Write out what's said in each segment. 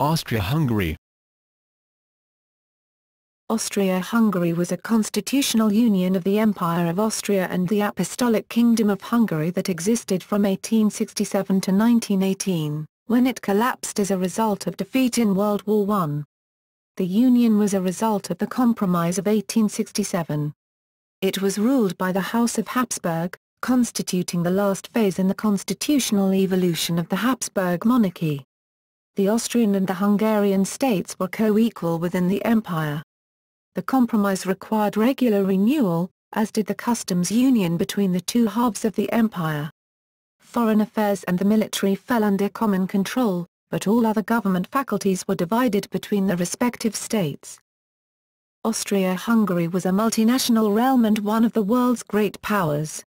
Austria-Hungary. Austria-Hungary was a constitutional union of the Empire of Austria and the Apostolic Kingdom of Hungary that existed from 1867 to 1918, when it collapsed as a result of defeat in World War I. The union was a result of the Compromise of 1867. It was ruled by the House of Habsburg, constituting the last phase in the constitutional evolution of the Habsburg Monarchy. The Austrian and the Hungarian states were co-equal within the empire. The compromise required regular renewal, as did the customs union between the two halves of the empire. Foreign affairs and the military fell under common control, but all other government faculties were divided between the respective states. Austria-Hungary was a multinational realm and one of the world's great powers.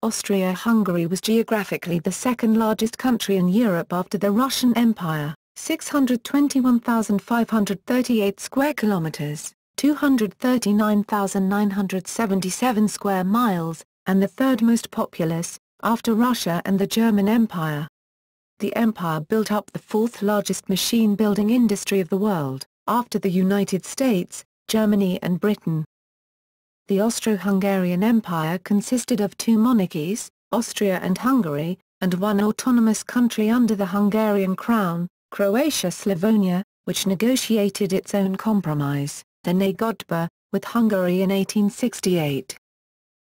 Austria-Hungary was geographically the second largest country in Europe after the Russian Empire, 621,538 square kilometers, 239,977 square miles, and the third most populous, after Russia and the German Empire. The empire built up the fourth largest machine-building industry of the world, after the United States, Germany and Britain. The Austro-Hungarian Empire consisted of two monarchies, Austria and Hungary, and one autonomous country under the Hungarian crown, Croatia-Slavonia, which negotiated its own compromise, the Nagodba, with Hungary in 1868.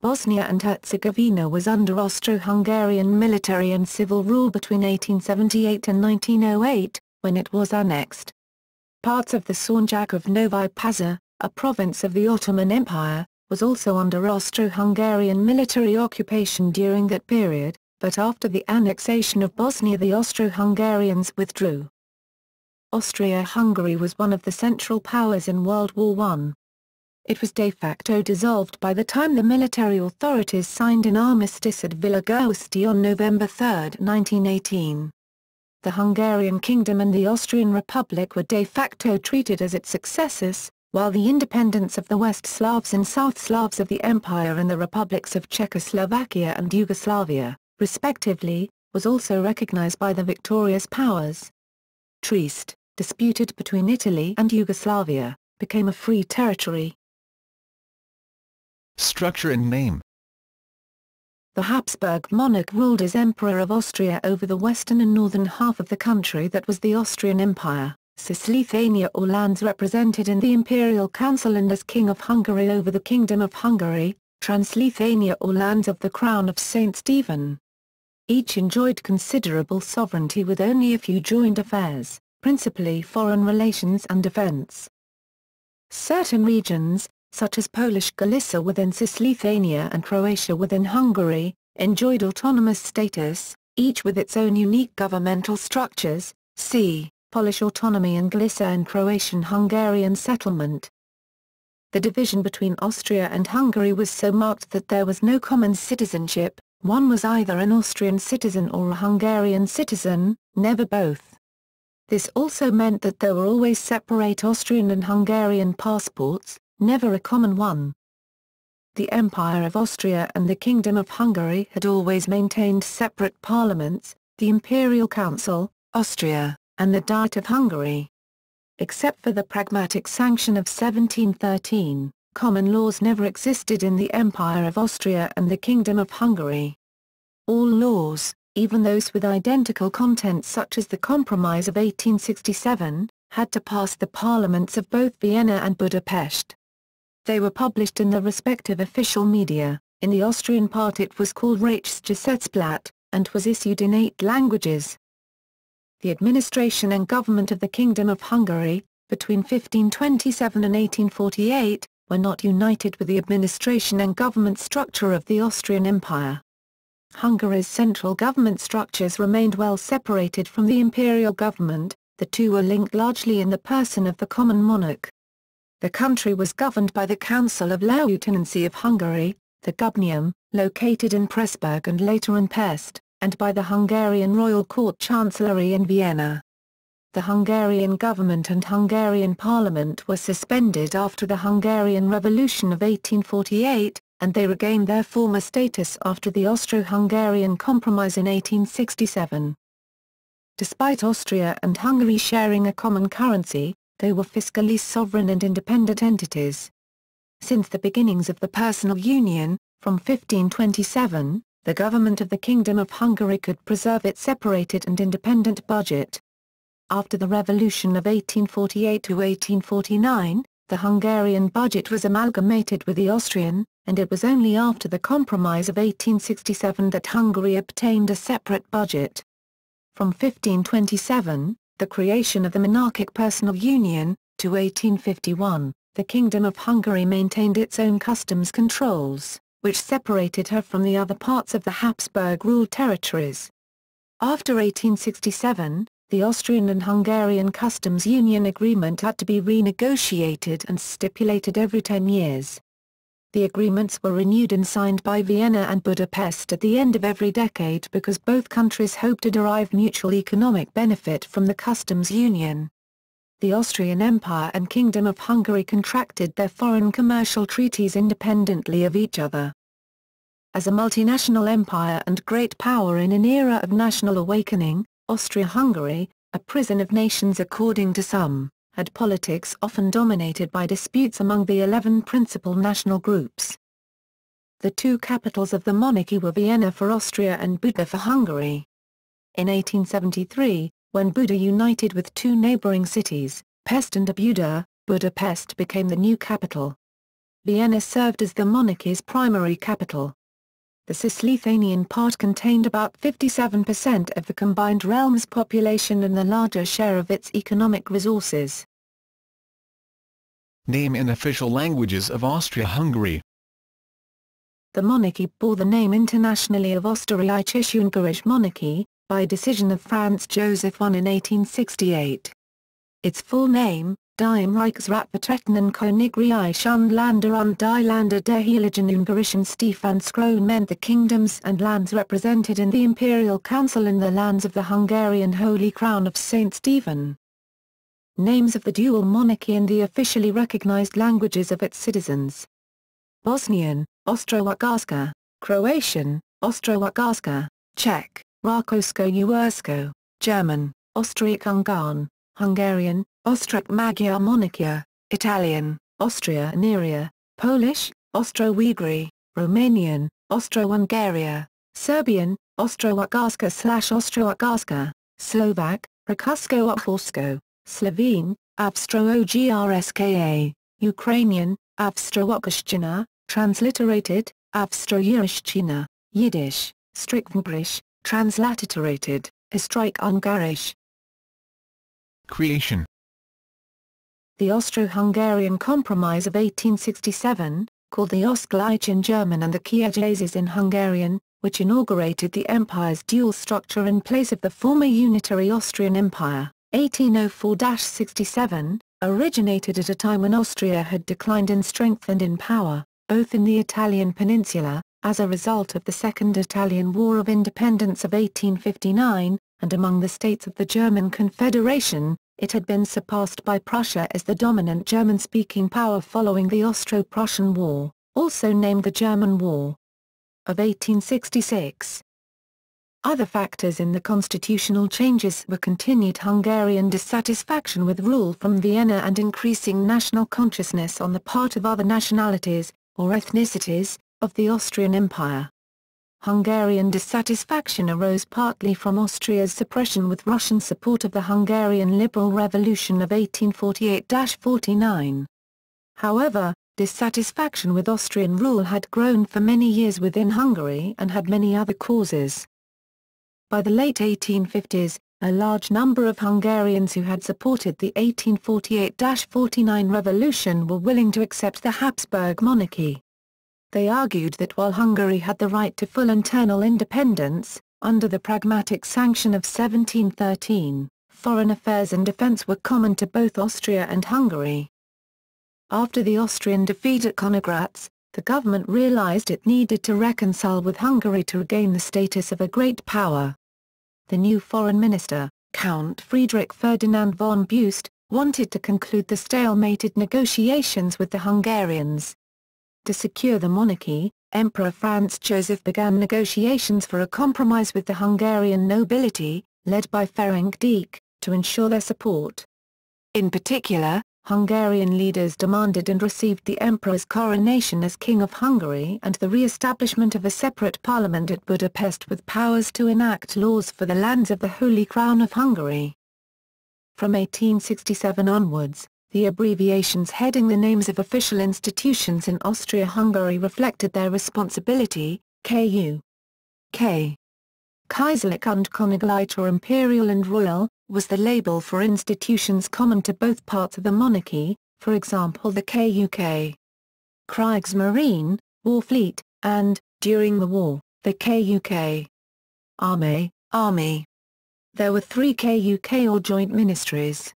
Bosnia and Herzegovina was under Austro-Hungarian military and civil rule between 1878 and 1908, when it was annexed. Parts of the Sanjak of Novi Pazar, a province of the Ottoman Empire, was also under Austro-Hungarian military occupation during that period, but after the annexation of Bosnia the Austro-Hungarians withdrew. Austria-Hungary was one of the central powers in World War I. It was de facto dissolved by the time the military authorities signed an armistice at Villa Giusti on November 3, 1918. The Hungarian Kingdom and the Austrian Republic were de facto treated as its successors, while the independence of the West Slavs and South Slavs of the Empire and the republics of Czechoslovakia and Yugoslavia, respectively, was also recognized by the victorious powers. Trieste, disputed between Italy and Yugoslavia, became a free territory. Structure and name. The Habsburg monarch ruled as Emperor of Austria over the western and northern half of the country that was the Austrian Empire, Cisleithania or lands represented in the Imperial Council, and as King of Hungary over the Kingdom of Hungary, Transleithania or lands of the Crown of St. Stephen. Each enjoyed considerable sovereignty with only a few joint affairs, principally foreign relations and defense. Certain regions, such as Polish Galicia within Cisleithania and Croatia within Hungary, enjoyed autonomous status, each with its own unique governmental structures, see, Polish autonomy and Galicia and Croatian-Hungarian settlement. The division between Austria and Hungary was so marked that there was no common citizenship, one was either an Austrian citizen or a Hungarian citizen, never both. This also meant that there were always separate Austrian and Hungarian passports, never a common one. The Empire of Austria and the Kingdom of Hungary had always maintained separate parliaments, the Imperial Council, Austria, and the Diet of Hungary. Except for the Pragmatic Sanction of 1713, common laws never existed in the Empire of Austria and the Kingdom of Hungary. All laws, even those with identical content such as the Compromise of 1867, had to pass the parliaments of both Vienna and Budapest. They were published in the respective official media. In the Austrian part it was called Reichsgesetzblatt, and was issued in 8 languages. The administration and government of the Kingdom of Hungary, between 1527 and 1848, were not united with the administration and government structure of the Austrian Empire. Hungary's central government structures remained well separated from the imperial government, the two were linked largely in the person of the common monarch. The country was governed by the Council of Lieutenancy of Hungary, the Gubnium, located in Pressburg and later in Pest, and by the Hungarian Royal Court Chancellery in Vienna. The Hungarian government and Hungarian parliament were suspended after the Hungarian Revolution of 1848, and they regained their former status after the Austro-Hungarian Compromise in 1867. Despite Austria and Hungary sharing a common currency, they were fiscally sovereign and independent entities. Since the beginnings of the personal union, from 1527, the government of the Kingdom of Hungary could preserve its separated and independent budget. After the revolution of 1848 to 1849, the Hungarian budget was amalgamated with the Austrian, and it was only after the Compromise of 1867 that Hungary obtained a separate budget. From 1527, the creation of the monarchic personal union, to 1851, the Kingdom of Hungary maintained its own customs controls, which separated her from the other parts of the Habsburg-ruled territories. After 1867, the Austrian and Hungarian customs union agreement had to be renegotiated and stipulated every 10 years. The agreements were renewed and signed by Vienna and Budapest at the end of every decade because both countries hoped to derive mutual economic benefit from the customs union. The Austrian Empire and Kingdom of Hungary contracted their foreign commercial treaties independently of each other. As a multinational empire and great power in an era of national awakening, Austria-Hungary, a prison of nations according to some, had politics often dominated by disputes among the 11 principal national groups. The two capitals of the monarchy were Vienna for Austria and Buda for Hungary. In 1873, when Buda united with two neighboring cities, Pest and Buda, Budapest became the new capital. Vienna served as the monarchy's primary capital. The Cisleithanian part contained about 57% of the combined realm's population and the larger share of its economic resources. Name and official languages of Austria-Hungary. The monarchy bore the name internationally of Österreichische-Ungarische Monarchy, by decision of Franz Joseph I in 1868. Its full name, Die Reichsratvertretenden Königreich und Länder und die Länder der Heiligen Ungarischen Stephanskrone meant the kingdoms and lands represented in the Imperial Council and the lands of the Hungarian Holy Crown of St. Stephen. Names of the dual monarchy and the officially recognized languages of its citizens. Bosnian, Austro-Ugarska; Croatian, Austro-Ugarska; Czech, Rakowsko-Uhersko; German, Austriac-Ungarn; Hungarian, Austro-Magyar Monarchia; Italian, Austria-Ungary; Polish, Austro-Ugary; Romanian, Austro-Hungaria; Serbian, Austro-Ugarska/Austro-Ugarska; Slovak, Rakusko-Uhorsko; Slovene, Avstro-Ogrska; Ukrainian, Avstro-Ugrishchina, transliterated, Avstro-Urishchina; Yiddish, Strickvengrish, transliterated, Istrik-Ungarisch. Creation. The Austro-Hungarian Compromise of 1867, called the Ausgleich in German and the Kiegyezés in Hungarian, which inaugurated the empire's dual structure in place of the former unitary Austrian Empire, 1804-67, originated at a time when Austria had declined in strength and in power, both in the Italian peninsula, as a result of the Second Italian War of Independence of 1859, and among the states of the German Confederation. It had been surpassed by Prussia as the dominant German-speaking power following the Austro-Prussian War, also named the German War of 1866. Other factors in the constitutional changes were continued Hungarian dissatisfaction with rule from Vienna and increasing national consciousness on the part of other nationalities, or ethnicities, of the Austrian Empire. Hungarian dissatisfaction arose partly from Austria's suppression with Russian support of the Hungarian Liberal Revolution of 1848-49. However, dissatisfaction with Austrian rule had grown for many years within Hungary and had many other causes. By the late 1850s, a large number of Hungarians who had supported the 1848-49 revolution were willing to accept the Habsburg Monarchy. They argued that while Hungary had the right to full internal independence, under the Pragmatic Sanction of 1713, foreign affairs and defence were common to both Austria and Hungary. After the Austrian defeat at Königgrätz, the government realized it needed to reconcile with Hungary to regain the status of a great power. The new foreign minister, Count Friedrich Ferdinand von Beust, wanted to conclude the stalemated negotiations with the Hungarians. To secure the monarchy, Emperor Franz Joseph began negotiations for a compromise with the Hungarian nobility, led by Ferenc Deák, to ensure their support. In particular, Hungarian leaders demanded and received the emperor's coronation as King of Hungary and the re-establishment of a separate parliament at Budapest with powers to enact laws for the lands of the Holy Crown of Hungary. From 1867 onwards, the abbreviations heading the names of official institutions in Austria-Hungary reflected their responsibility: KU. K. Kaiserlich und Königlich, or imperial and royal, was the label for institutions common to both parts of the monarchy, for example the KUK. Kriegsmarine, war fleet, and, during the war, the KUK. Army, army. There were 3 KUK or joint ministries: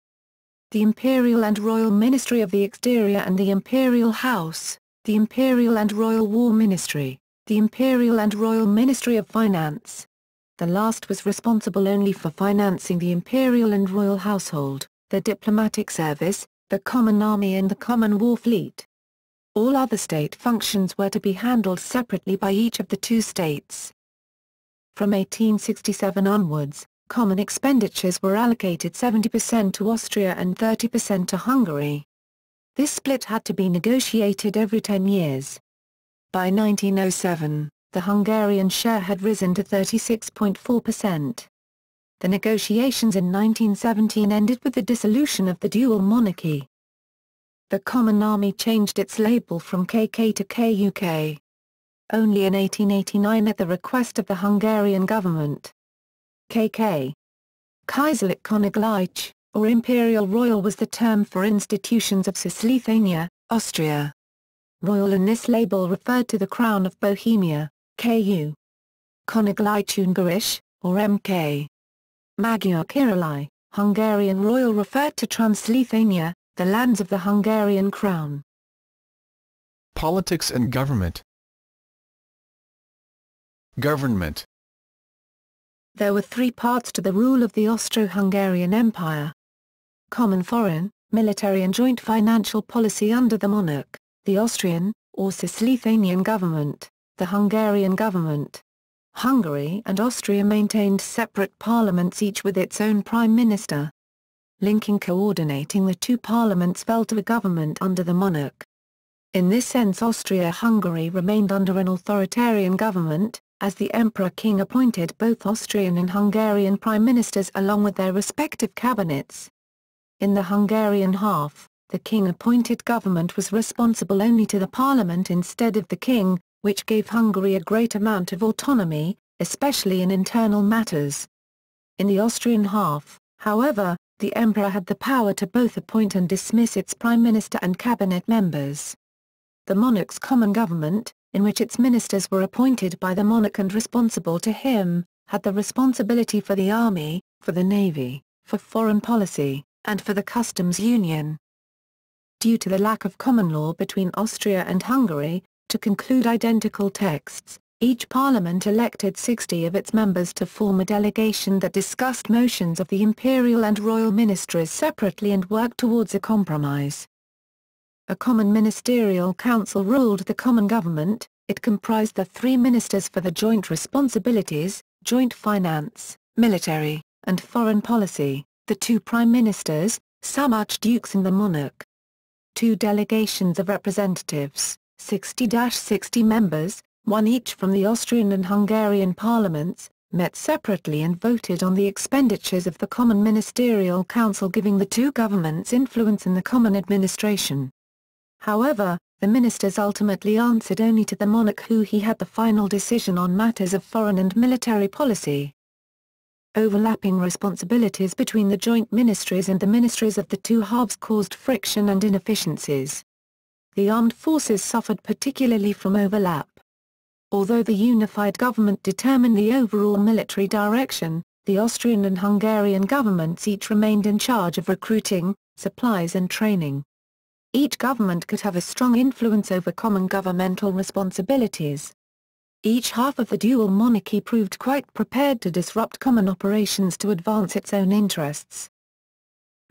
the Imperial and Royal Ministry of the Exterior and the Imperial House, the Imperial and Royal War Ministry, the Imperial and Royal Ministry of Finance. The last was responsible only for financing the imperial and royal household, the diplomatic service, the common army and the common war fleet. All other state functions were to be handled separately by each of the 2 states. From 1867 onwards, common expenditures were allocated 70% to Austria and 30% to Hungary. This split had to be negotiated every 10 years. By 1907, the Hungarian share had risen to 36.4%. The negotiations in 1917 ended with the dissolution of the dual monarchy. The Common Army changed its label from KK to KUK. Only in 1889 at the request of the Hungarian government. KK. Kaiserlich Königlich, or Imperial Royal, was the term for institutions of Cisleithania, Austria. Royal in this label referred to the Crown of Bohemia, KU. Königlich Ungarisch, or MK. Magyar Király, Hungarian Royal, referred to Transleithania, the lands of the Hungarian crown. Politics and government. Government. There were 3 parts to the rule of the Austro-Hungarian Empire: common foreign, military and joint financial policy under the monarch, the Austrian, or Cisleithanian government, the Hungarian government. Hungary and Austria maintained separate parliaments, each with its own prime minister. Linking coordinating the 2 parliaments fell to a government under the monarch. In this sense Austria-Hungary remained under an authoritarian government, as the Emperor-King appointed both Austrian and Hungarian prime ministers along with their respective cabinets. In the Hungarian half, the king-appointed government was responsible only to the parliament instead of the king, which gave Hungary a great amount of autonomy, especially in internal matters. In the Austrian half, however, the emperor had the power to both appoint and dismiss its prime minister and cabinet members. The monarch's common government, in which its ministers were appointed by the monarch and responsible to him, had the responsibility for the army, for the navy, for foreign policy, and for the customs union. Due to the lack of common law between Austria and Hungary, to conclude identical texts, each parliament elected 60 of its members to form a delegation that discussed motions of the imperial and royal ministries separately and worked towards a compromise. A common ministerial council ruled the common government. It comprised the 3 ministers for the joint responsibilities, joint finance, military, and foreign policy, the 2 prime ministers, some archdukes and the monarch. 2 delegations of representatives, 60-60 members, 1 each from the Austrian and Hungarian parliaments, met separately and voted on the expenditures of the Common Ministerial Council, giving the 2 governments influence in the common administration. However, the ministers ultimately answered only to the monarch, who he had the final decision on matters of foreign and military policy. Overlapping responsibilities between the joint ministries and the ministries of the 2 halves caused friction and inefficiencies. The armed forces suffered particularly from overlap. Although the unified government determined the overall military direction, the Austrian and Hungarian governments each remained in charge of recruiting, supplies and training. Each government could have a strong influence over common governmental responsibilities. Each half of the dual monarchy proved quite prepared to disrupt common operations to advance its own interests.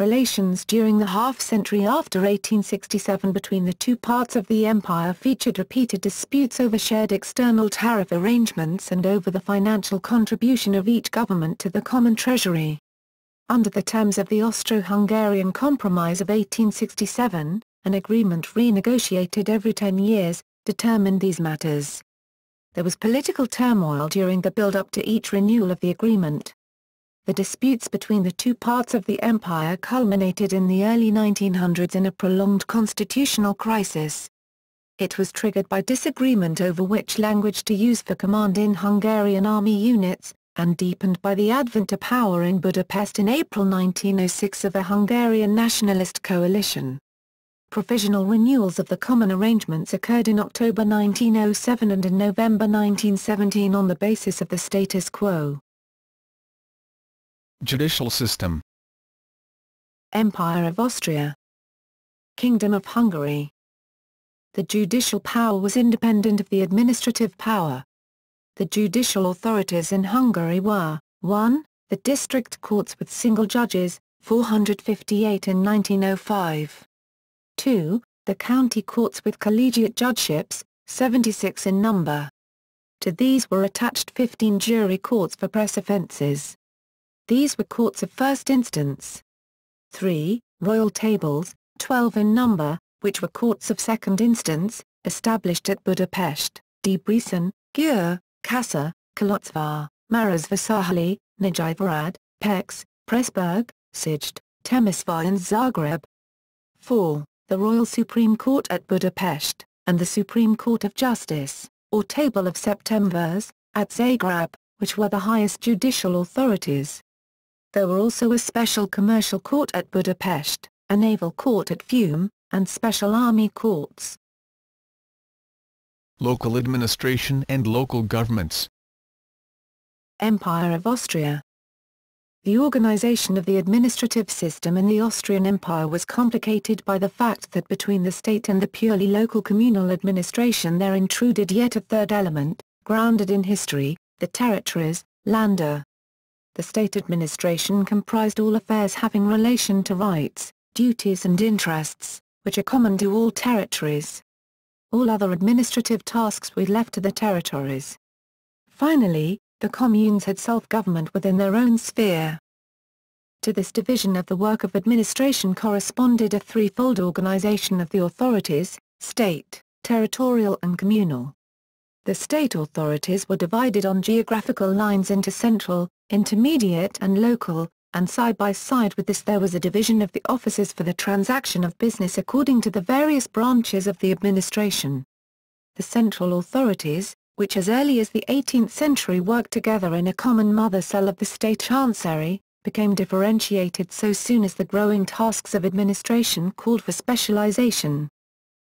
Relations during the half-century after 1867 between the two parts of the empire featured repeated disputes over shared external tariff arrangements and over the financial contribution of each government to the common treasury. Under the terms of the Austro-Hungarian Compromise of 1867, an agreement renegotiated every 10 years, determined these matters. There was political turmoil during the build-up to each renewal of the agreement. The disputes between the two parts of the empire culminated in the early 1900s in a prolonged constitutional crisis. It was triggered by disagreement over which language to use for command in Hungarian army units, and deepened by the advent to power in Budapest in April 1906 of a Hungarian nationalist coalition. Provisional renewals of the common arrangements occurred in October 1907 and in November 1917 on the basis of the status quo. Judicial system. Empire of Austria. Kingdom of Hungary. The judicial power was independent of the administrative power. The judicial authorities in Hungary were, 1. The district courts with single judges, 458 in 1905. 2. The county courts with collegiate judgeships, 76 in number. To these were attached 15 jury courts for press offences. These were courts of first instance. 3. Royal tables, 12 in number, which were courts of second instance, established at Budapest, Debrecen, Győr, Kassa, Kolozsvár, Marosvásárhely, Nagyvárad, Pécs, Pressburg, Szeged, Temesvár and Zagreb. 4. The Royal Supreme Court at Budapest, and the Supreme Court of Justice, or Table of Septembers, at Zagreb, which were the highest judicial authorities. There were also a special commercial court at Budapest, a naval court at Fiume, and special army courts. Local administration and local governments. Empire of Austria. The organization of the administrative system in the Austrian Empire was complicated by the fact that between the state and the purely local communal administration there intruded yet a third element, grounded in history, the territories, Länder. The state administration comprised all affairs having relation to rights, duties and interests, which are common to all territories. All other administrative tasks were left to the territories. Finally, the communes had self-government within their own sphere. To this division of the work of administration corresponded a threefold organization of the authorities: state, territorial and communal. The state authorities were divided on geographical lines into central, intermediate and local, and side by side with this there was a division of the offices for the transaction of business according to the various branches of the administration. The central authorities, which as early as the 18th century worked together in a common mother cell of the state chancery, became differentiated so soon as the growing tasks of administration called for specialization.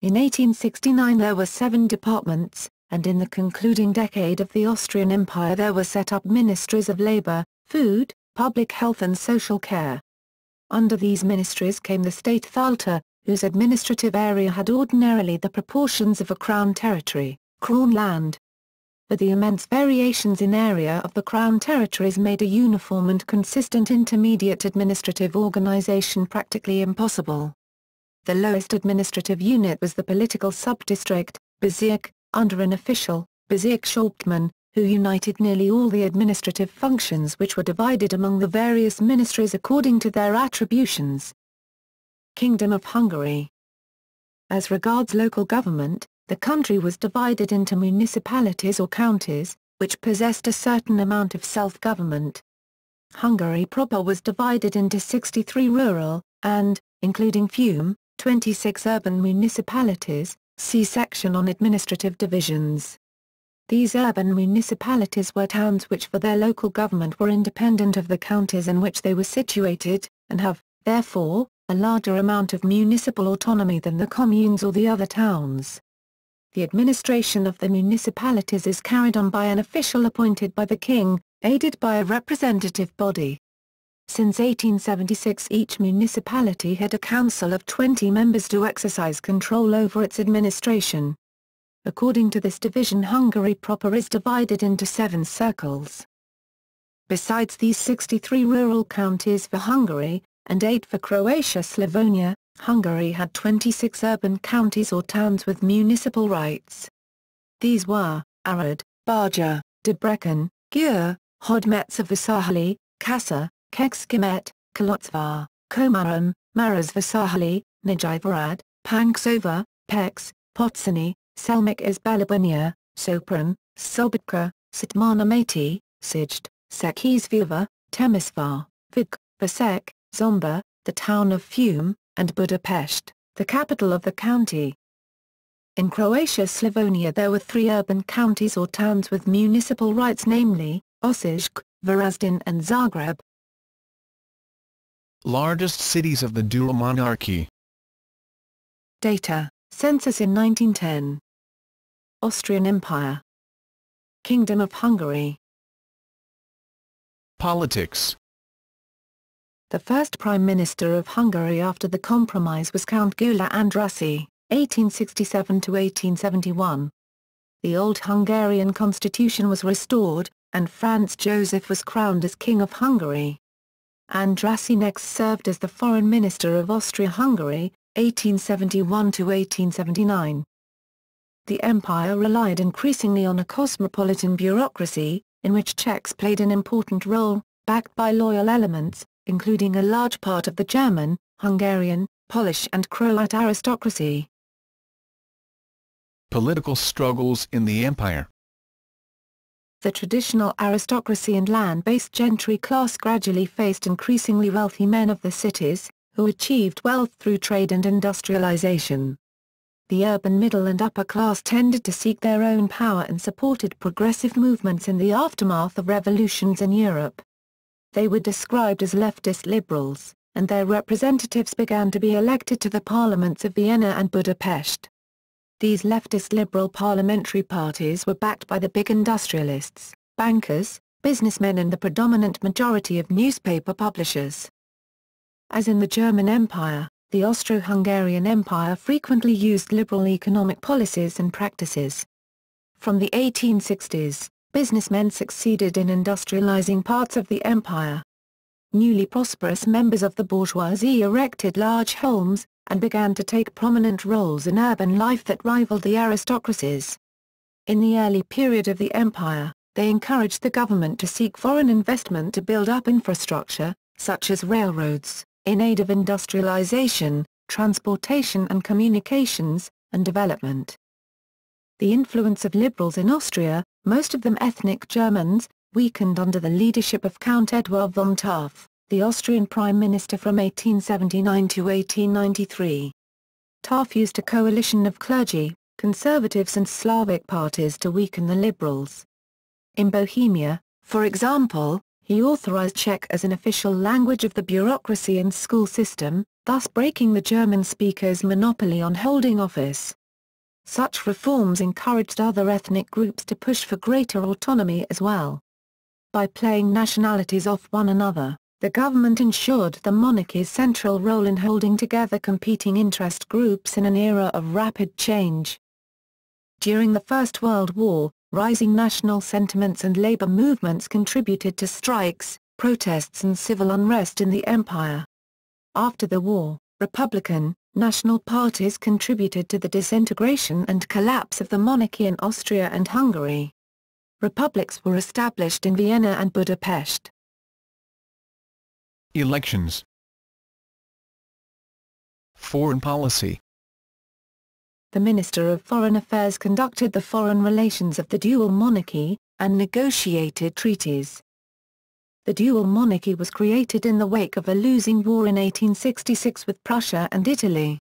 In 1869 there were 7 departments, and in the concluding decade of the Austrian Empire there were set up ministries of labor, food, public health and social care. Under these ministries came the Statthalter, whose administrative area had ordinarily the proportions of a crown territory, Kronland. But the immense variations in area of the crown territories made a uniform and consistent intermediate administrative organization practically impossible. The lowest administrative unit was the political subdistrict, Bezirk, under an official, Bezirkshauptmann, who united nearly all the administrative functions which were divided among the various ministries according to their attributions. Kingdom of Hungary. As regards local government, the country was divided into municipalities or counties, which possessed a certain amount of self-government. Hungary proper was divided into 63 rural, and, including Fiume, 26 urban municipalities, see section on administrative divisions. These urban municipalities were towns which for their local government were independent of the counties in which they were situated, and have, therefore, a larger amount of municipal autonomy than the communes or the other towns. The administration of the municipalities is carried on by an official appointed by the king, aided by a representative body. Since 1876 each municipality had a council of 20 members to exercise control over its administration. According to this division Hungary proper is divided into 7 circles. Besides these 63 rural counties for Hungary, and 8 for Croatia-Slavonia. Hungary had 26 urban counties or towns with municipal rights. These were Arad, Barja, Debrecen, Győr, Hódmezővásárhely, Kassa, Kecskemét, Kolozsvár, Komárom, Marosvásárhely, Nagyvárad, Pancsova, Pécs, Potsdam, Selmecbánya, Sopron, Sobotka, Szatmárnémeti, Szeged, Székesfehérvár, Temesvár, Vig, Vasek, Zomba, the town of Fiume, and Budapest, the capital of the county. In Croatia-Slavonia there were 3 urban counties or towns with municipal rights, namely, Osijek, Varazdin and Zagreb. Largest cities of the dual monarchy. Data, census in 1910. Austrian Empire. Kingdom of Hungary. Politics. The first Prime Minister of Hungary after the compromise was Count Gyula Andrássy, 1867–1871. The old Hungarian constitution was restored, and Franz Joseph was crowned as King of Hungary. Andrássy next served as the Foreign Minister of Austria-Hungary, 1871–1879. The empire relied increasingly on a cosmopolitan bureaucracy, in which Czechs played an important role, backed by loyal elements, including a large part of the German, Hungarian, Polish and Croat aristocracy. Political struggles in the empire. The traditional aristocracy and land-based gentry class gradually faced increasingly wealthy men of the cities, who achieved wealth through trade and industrialization. The urban middle and upper class tended to seek their own power and supported progressive movements in the aftermath of revolutions in Europe. They were described as leftist liberals, and their representatives began to be elected to the parliaments of Vienna and Budapest. These leftist liberal parliamentary parties were backed by the big industrialists, bankers, businessmen and the predominant majority of newspaper publishers. As in the German Empire, the Austro-Hungarian Empire frequently used liberal economic policies and practices. From the 1860s, businessmen succeeded in industrializing parts of the empire. Newly prosperous members of the bourgeoisie erected large homes, and began to take prominent roles in urban life that rivaled the aristocracies. In the early period of the empire, they encouraged the government to seek foreign investment to build up infrastructure, such as railroads, in aid of industrialization, transportation and communications, and development. The influence of liberals in Austria, most of them ethnic Germans, weakened under the leadership of Count Eduard von Taaffe, the Austrian Prime Minister from 1879 to 1893. Taaffe used a coalition of clergy, conservatives and Slavic parties to weaken the liberals. In Bohemia, for example, he authorized Czech as an official language of the bureaucracy and school system, thus breaking the German speakers' monopoly on holding office. Such reforms encouraged other ethnic groups to push for greater autonomy as well. By playing nationalities off one another, the government ensured the monarchy's central role in holding together competing interest groups in an era of rapid change. During the First World War, rising national sentiments and labor movements contributed to strikes, protests and civil unrest in the empire. After the war, Republican, national parties contributed to the disintegration and collapse of the monarchy in Austria and Hungary. Republics were established in Vienna and Budapest. Elections. Foreign policy. The Minister of Foreign Affairs conducted the foreign relations of the dual monarchy, and negotiated treaties. The dual monarchy was created in the wake of a losing war in 1866 with Prussia and Italy.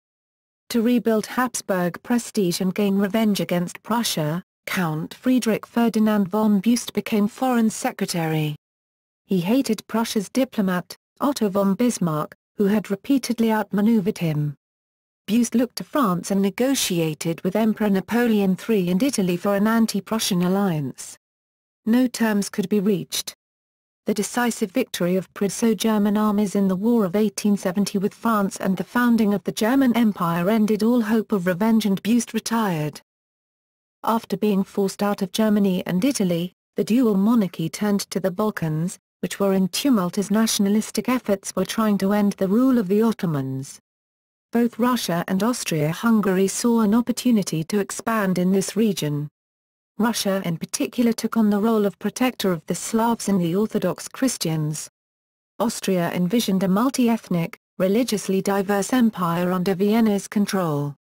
To rebuild Habsburg prestige and gain revenge against Prussia, Count Friedrich Ferdinand von Beust became Foreign Secretary. He hated Prussia's diplomat, Otto von Bismarck, who had repeatedly outmaneuvered him. Beust looked to France and negotiated with Emperor Napoleon III and Italy for an anti-Prussian alliance. No terms could be reached. The decisive victory of Prusso-German armies in the War of 1870 with France and the founding of the German Empire ended all hope of revenge and Beust retired. After being forced out of Germany and Italy, the dual monarchy turned to the Balkans, which were in tumult as nationalistic efforts were trying to end the rule of the Ottomans. Both Russia and Austria-Hungary saw an opportunity to expand in this region. Russia in particular took on the role of protector of the Slavs and the Orthodox Christians. Austria envisioned a multi-ethnic, religiously diverse empire under Vienna's control.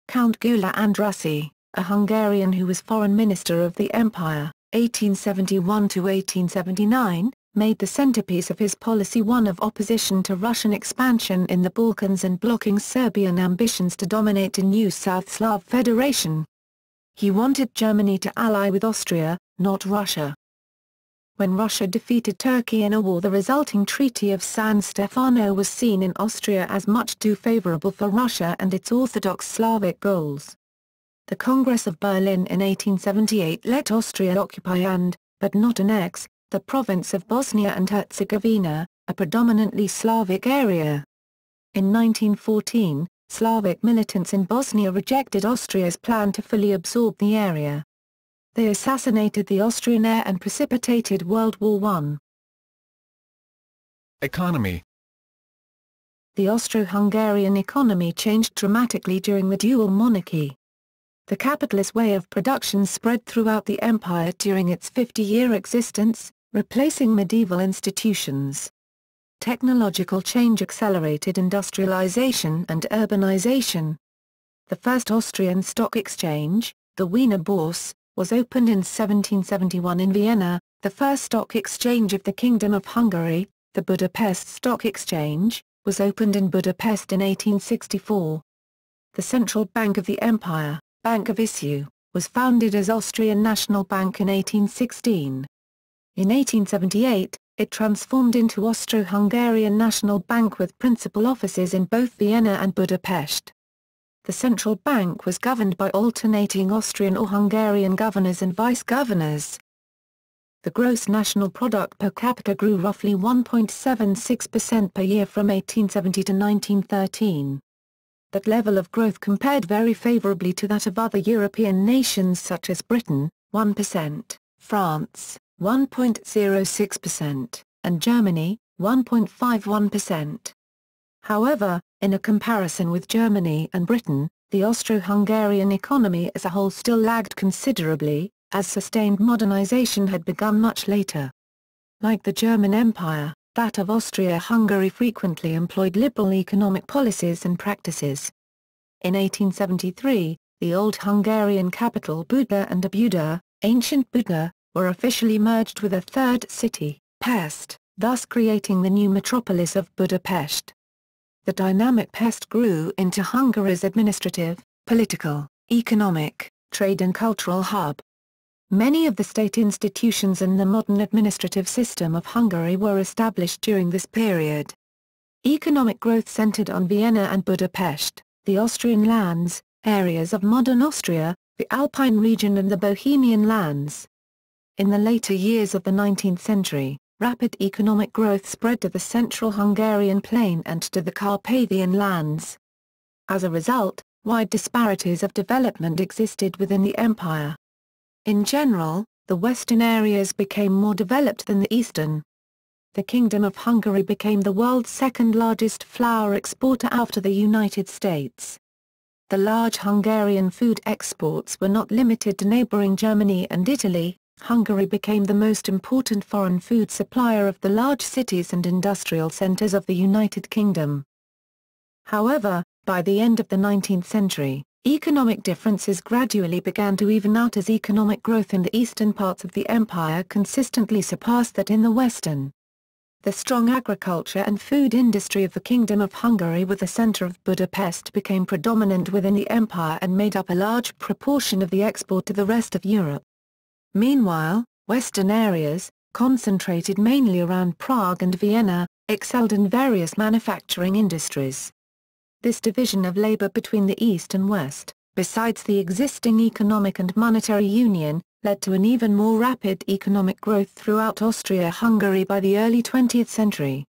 Count Gyula Andrássy, a Hungarian who was foreign minister of the empire, 1871–1879, made the centerpiece of his policy one of opposition to Russian expansion in the Balkans and blocking Serbian ambitions to dominate a new South Slav federation. He wanted Germany to ally with Austria, not Russia. When Russia defeated Turkey in a war, the resulting Treaty of San Stefano was seen in Austria as much too favorable for Russia and its Orthodox Slavic goals. The Congress of Berlin in 1878 let Austria occupy and, but not annex, the province of Bosnia and Herzegovina, a predominantly Slavic area. In 1914, Slavic militants in Bosnia rejected Austria's plan to fully absorb the area. They assassinated the Austrian heir and precipitated World War I. Economy. The Austro-Hungarian economy changed dramatically during the dual monarchy. The capitalist way of production spread throughout the empire during its 50-year existence, replacing medieval institutions. Technological change accelerated industrialization and urbanization. The first Austrian stock exchange, the Wiener Börse, was opened in 1771 in Vienna, the first stock exchange of the Kingdom of Hungary, the Budapest Stock Exchange, was opened in Budapest in 1864. The central bank of the empire, Bank of Issue, was founded as Austrian National Bank in 1816. In 1878, it transformed into Austro-Hungarian National Bank with principal offices in both Vienna and Budapest. The central bank was governed by alternating Austrian or Hungarian governors and vice-governors. The gross national product per capita grew roughly 1.76% per year from 1870 to 1913. That level of growth compared very favorably to that of other European nations such as Britain, 1%, France, 1.06%, and Germany, 1.51%. However, in a comparison with Germany and Britain, the Austro-Hungarian economy as a whole still lagged considerably, as sustained modernization had begun much later. Like the German Empire, that of Austria-Hungary frequently employed liberal economic policies and practices. In 1873, the old Hungarian capital Buda and Buda, ancient Buda, were officially merged with a third city, Pest, thus creating the new metropolis of Budapest. The dynamic Pest grew into Hungary's administrative, political, economic, trade and cultural hub. Many of the state institutions and the modern administrative system of Hungary were established during this period. Economic growth centered on Vienna and Budapest, the Austrian lands, areas of modern Austria, the Alpine region and the Bohemian lands. In the later years of the 19th century, rapid economic growth spread to the central Hungarian plain and to the Carpathian lands. As a result, wide disparities of development existed within the empire. In general, the western areas became more developed than the eastern. The Kingdom of Hungary became the world's second-largest flour exporter after the United States. The large Hungarian food exports were not limited to neighboring Germany and Italy. Hungary became the most important foreign food supplier of the large cities and industrial centers of the United Kingdom. However, by the end of the 19th century, economic differences gradually began to even out as economic growth in the eastern parts of the empire consistently surpassed that in the western. The strong agriculture and food industry of the Kingdom of Hungary with the center of Budapest became predominant within the empire and made up a large proportion of the export to the rest of Europe. Meanwhile, western areas, concentrated mainly around Prague and Vienna, excelled in various manufacturing industries. This division of labor between the East and West, besides the existing economic and monetary union, led to an even more rapid economic growth throughout Austria-Hungary by the early 20th century.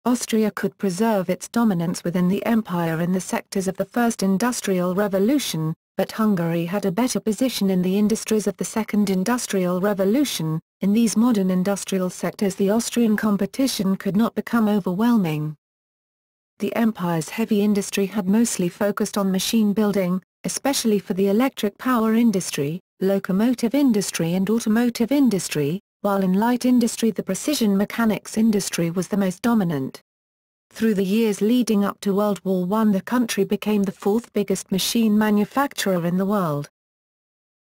Austria could preserve its dominance within the empire in the sectors of the First Industrial Revolution, but Hungary had a better position in the industries of the Second Industrial Revolution. In these modern industrial sectors the Austrian competition could not become overwhelming. The empire's heavy industry had mostly focused on machine building, especially for the electric power industry, locomotive industry and automotive industry, while in light industry the precision mechanics industry was the most dominant. Through the years leading up to World War I the country became the fourth biggest machine manufacturer in the world.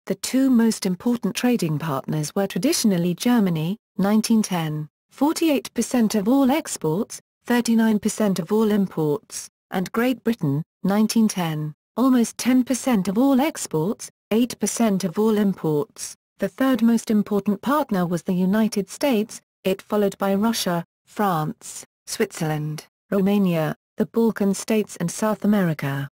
The two most important trading partners were traditionally Germany, 1910, 48% of all exports, 39% of all imports, and Great Britain, 1910, almost 10% of all exports, 8% of all imports. The third most important partner was the United States, it followed by Russia, France, Switzerland, Romania, the Balkan states and South America.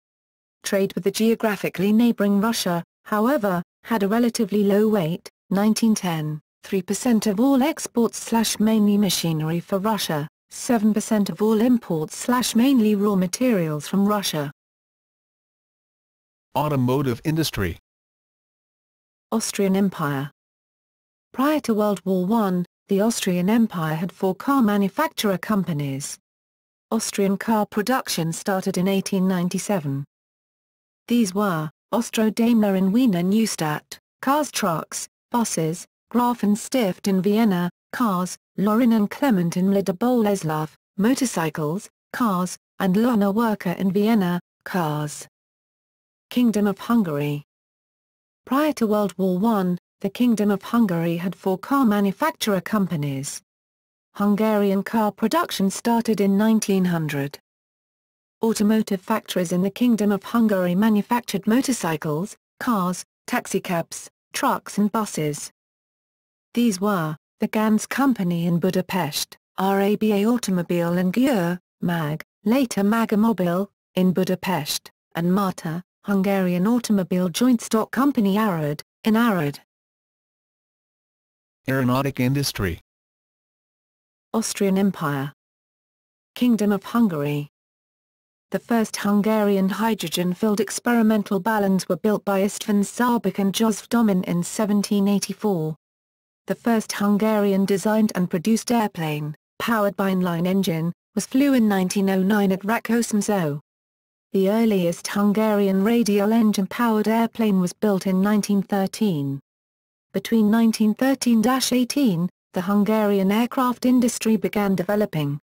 Trade with the geographically neighboring Russia, however, had a relatively low weight, 1910, 3% of all exports/mainly machinery for Russia, 7% of all imports/mainly raw materials from Russia. Automotive industry. Austrian Empire. Prior to World War I, the Austrian Empire had 4 car manufacturer companies. Austrian car production started in 1897. These were, Austro-Daimler in Wiener Neustadt, cars, trucks, buses, Graf and Stift in Vienna, cars, Lorin and Clement in Mlada-Boleslav, motorcycles, cars, and Lohner Worker in Vienna, cars. Kingdom of Hungary. Prior to World War I, the Kingdom of Hungary had 4 car manufacturer companies. Hungarian car production started in 1900. Automotive factories in the Kingdom of Hungary manufactured motorcycles, cars, taxicabs, trucks and buses. These were, the Ganz Company in Budapest, RABA Automobile and Győr, MAG, later Magamobil, in Budapest, and Marta, Hungarian Automobile Joint Stock Company Arad, in Arad. Aeronautic industry. Austrian Empire. Kingdom of Hungary. The first Hungarian hydrogen-filled experimental ballons were built by István Szabik and József Domin in 1784. The first Hungarian-designed and produced airplane, powered by inline engine, flew in 1909 at Rákosmazó. The earliest Hungarian radial engine-powered airplane was built in 1913. Between 1913–18, the Hungarian aircraft industry began developing.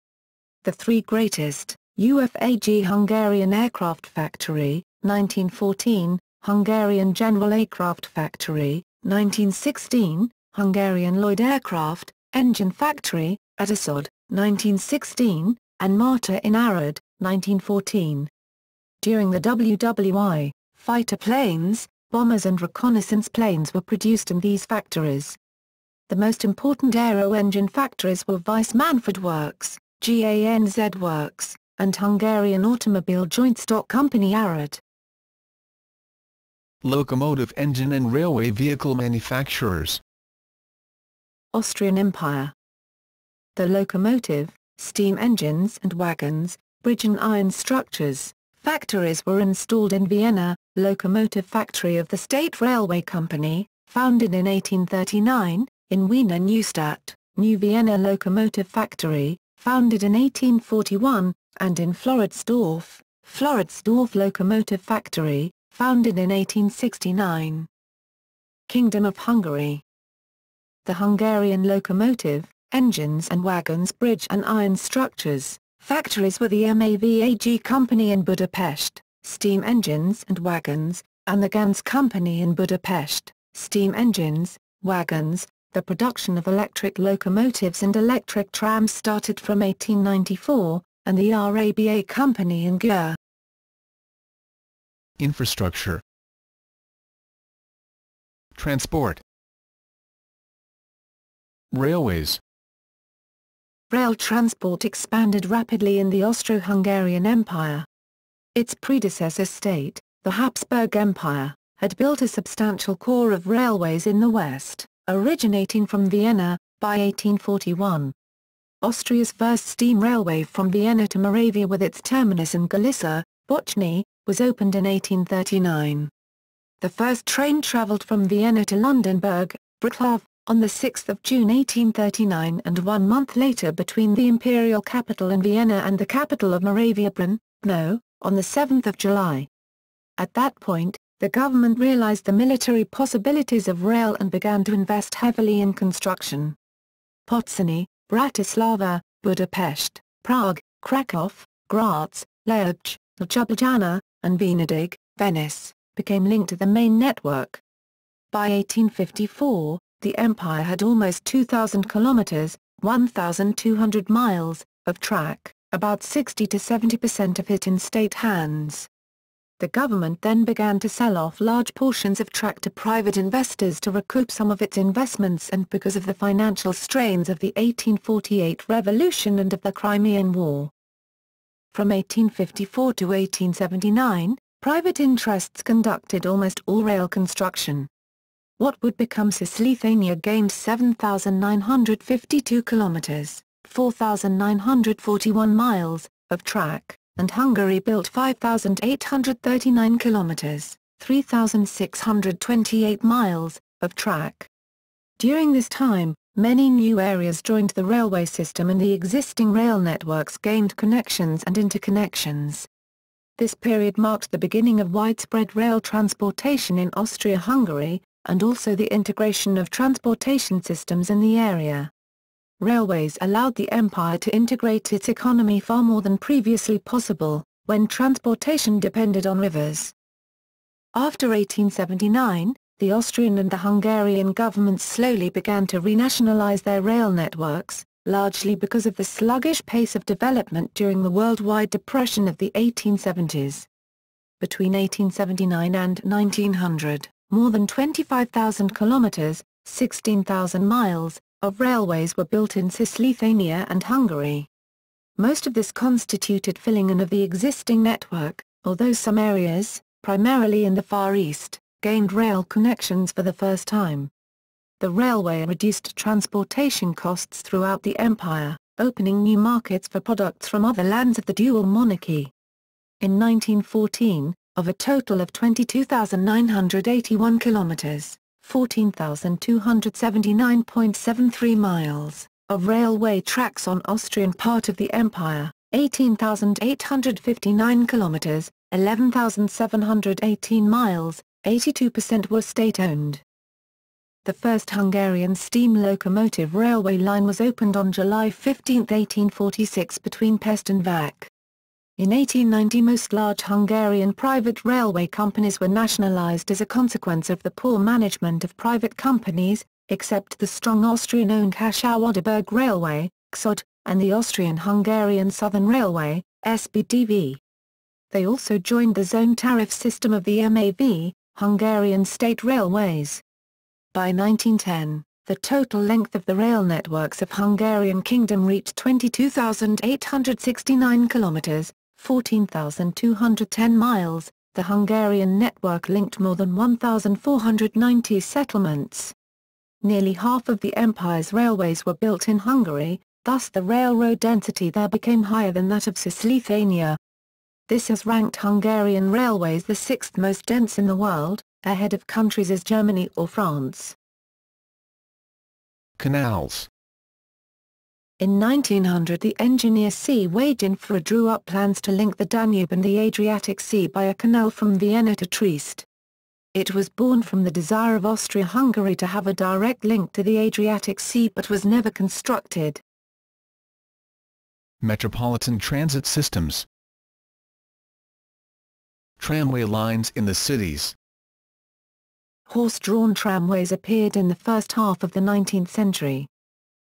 The 3 greatest, UFAG Hungarian Aircraft Factory, 1914, Hungarian General Aircraft Factory, 1916, Hungarian Lloyd Aircraft, Engine Factory, at Asod, 1916, and Marta in Arad, 1914. During the WWI, fighter planes, bombers and reconnaissance planes were produced in these factories. The most important aero-engine factories were Weiss-Manfred Works, GANZ Works, and Hungarian Automobile Joint Stock Company Arad. Locomotive engine and railway vehicle manufacturers. Austrian Empire. The locomotive, steam engines and wagons, bridge and iron structures, factories were installed in Vienna, locomotive factory of the State Railway Company, founded in 1839, in Wiener Neustadt, New Vienna Locomotive Factory, founded in 1841, and in Floridsdorf, Floridsdorf Locomotive Factory, founded in 1869. Kingdom of Hungary. The Hungarian locomotive, engines and wagons, bridge and iron structures, factories were the MAVAG Company in Budapest, steam engines and wagons, and the Ganz Company in Budapest, steam engines, wagons. The production of electric locomotives and electric trams started from 1894, and the RABA Company in Győr. Infrastructure. Transport. Railways. Rail transport expanded rapidly in the Austro-Hungarian Empire. Its predecessor state, the Habsburg Empire, had built a substantial core of railways in the west, originating from Vienna, by 1841. Austria's first steam railway from Vienna to Moravia with its terminus in Galicia, Bochni, was opened in 1839. The first train travelled from Vienna to Lundenburg, Wrocław, on 6 June 1839 and 1 month later between the imperial capital in Vienna and the capital of Moravia Brno, on 7 July. At that point, the government realized the military possibilities of rail and began to invest heavily in construction. Poznań, Bratislava, Budapest, Prague, Krakow, Graz, Lubch, Ljubljana, and Venedig, Venice, became linked to the main network. By 1854, the empire had almost 2,000 kilometers, 1,200 miles, of track, about 60 to 70% of it in state hands. The government then began to sell off large portions of track to private investors to recoup some of its investments, and because of the financial strains of the 1848 revolution and of the Crimean War. From 1854 to 1879, private interests conducted almost all rail construction. What would become Cisleithania gained 7,952 kilometers, 4,941 miles, of track, and Hungary built 5,839 kilometers, 3,628 miles, of track. During this time, many new areas joined the railway system and the existing rail networks gained connections and interconnections. This period marked the beginning of widespread rail transportation in Austria-Hungary, and also the integration of transportation systems in the area. Railways allowed the empire to integrate its economy far more than previously possible, when transportation depended on rivers. After 1879, the Austrian and the Hungarian governments slowly began to renationalize their rail networks, largely because of the sluggish pace of development during the worldwide depression of the 1870s. Between 1879 and 1900, more than 25,000 kilometers, 16,000 miles, of railways were built in Cisleithania and Hungary. Most of this constituted filling in of the existing network, although some areas, primarily in the Far East, gained rail connections for the first time. The railway reduced transportation costs throughout the empire, opening new markets for products from other lands of the dual monarchy. In 1914, of a total of 22,981 kilometers, 14,279.73 miles, of railway tracks on Austrian part of the empire, 18,859 kilometers, 11,718 miles, 82% were state-owned. The first Hungarian steam locomotive railway line was opened on July 15, 1846 between Pest and Vac. In 1890 most large Hungarian private railway companies were nationalized as a consequence of the poor management of private companies, except the strong Austrian-owned Hausau-Wartburg Railway, XOD, and the Austrian-Hungarian Southern Railway, SBTV. They also joined the zone tariff system of the MAV, Hungarian State Railways. By 1910, the total length of the rail networks of Hungarian Kingdom reached 22,869 kilometers, 14,210 miles. The Hungarian network linked more than 1,490 settlements. Nearly half of the empire's railways were built in Hungary, thus the railroad density there became higher than that of Cisleithania. This has ranked Hungarian railways the sixth most dense in the world, ahead of countries as Germany or France. Canals. In 1900 the engineer C. Wagenknecht drew up plans to link the Danube and the Adriatic Sea by a canal from Vienna to Trieste. It was born from the desire of Austria-Hungary to have a direct link to the Adriatic Sea but was never constructed. Metropolitan transit systems. Tramway lines in the cities. Horse-drawn tramways appeared in the first half of the 19th century.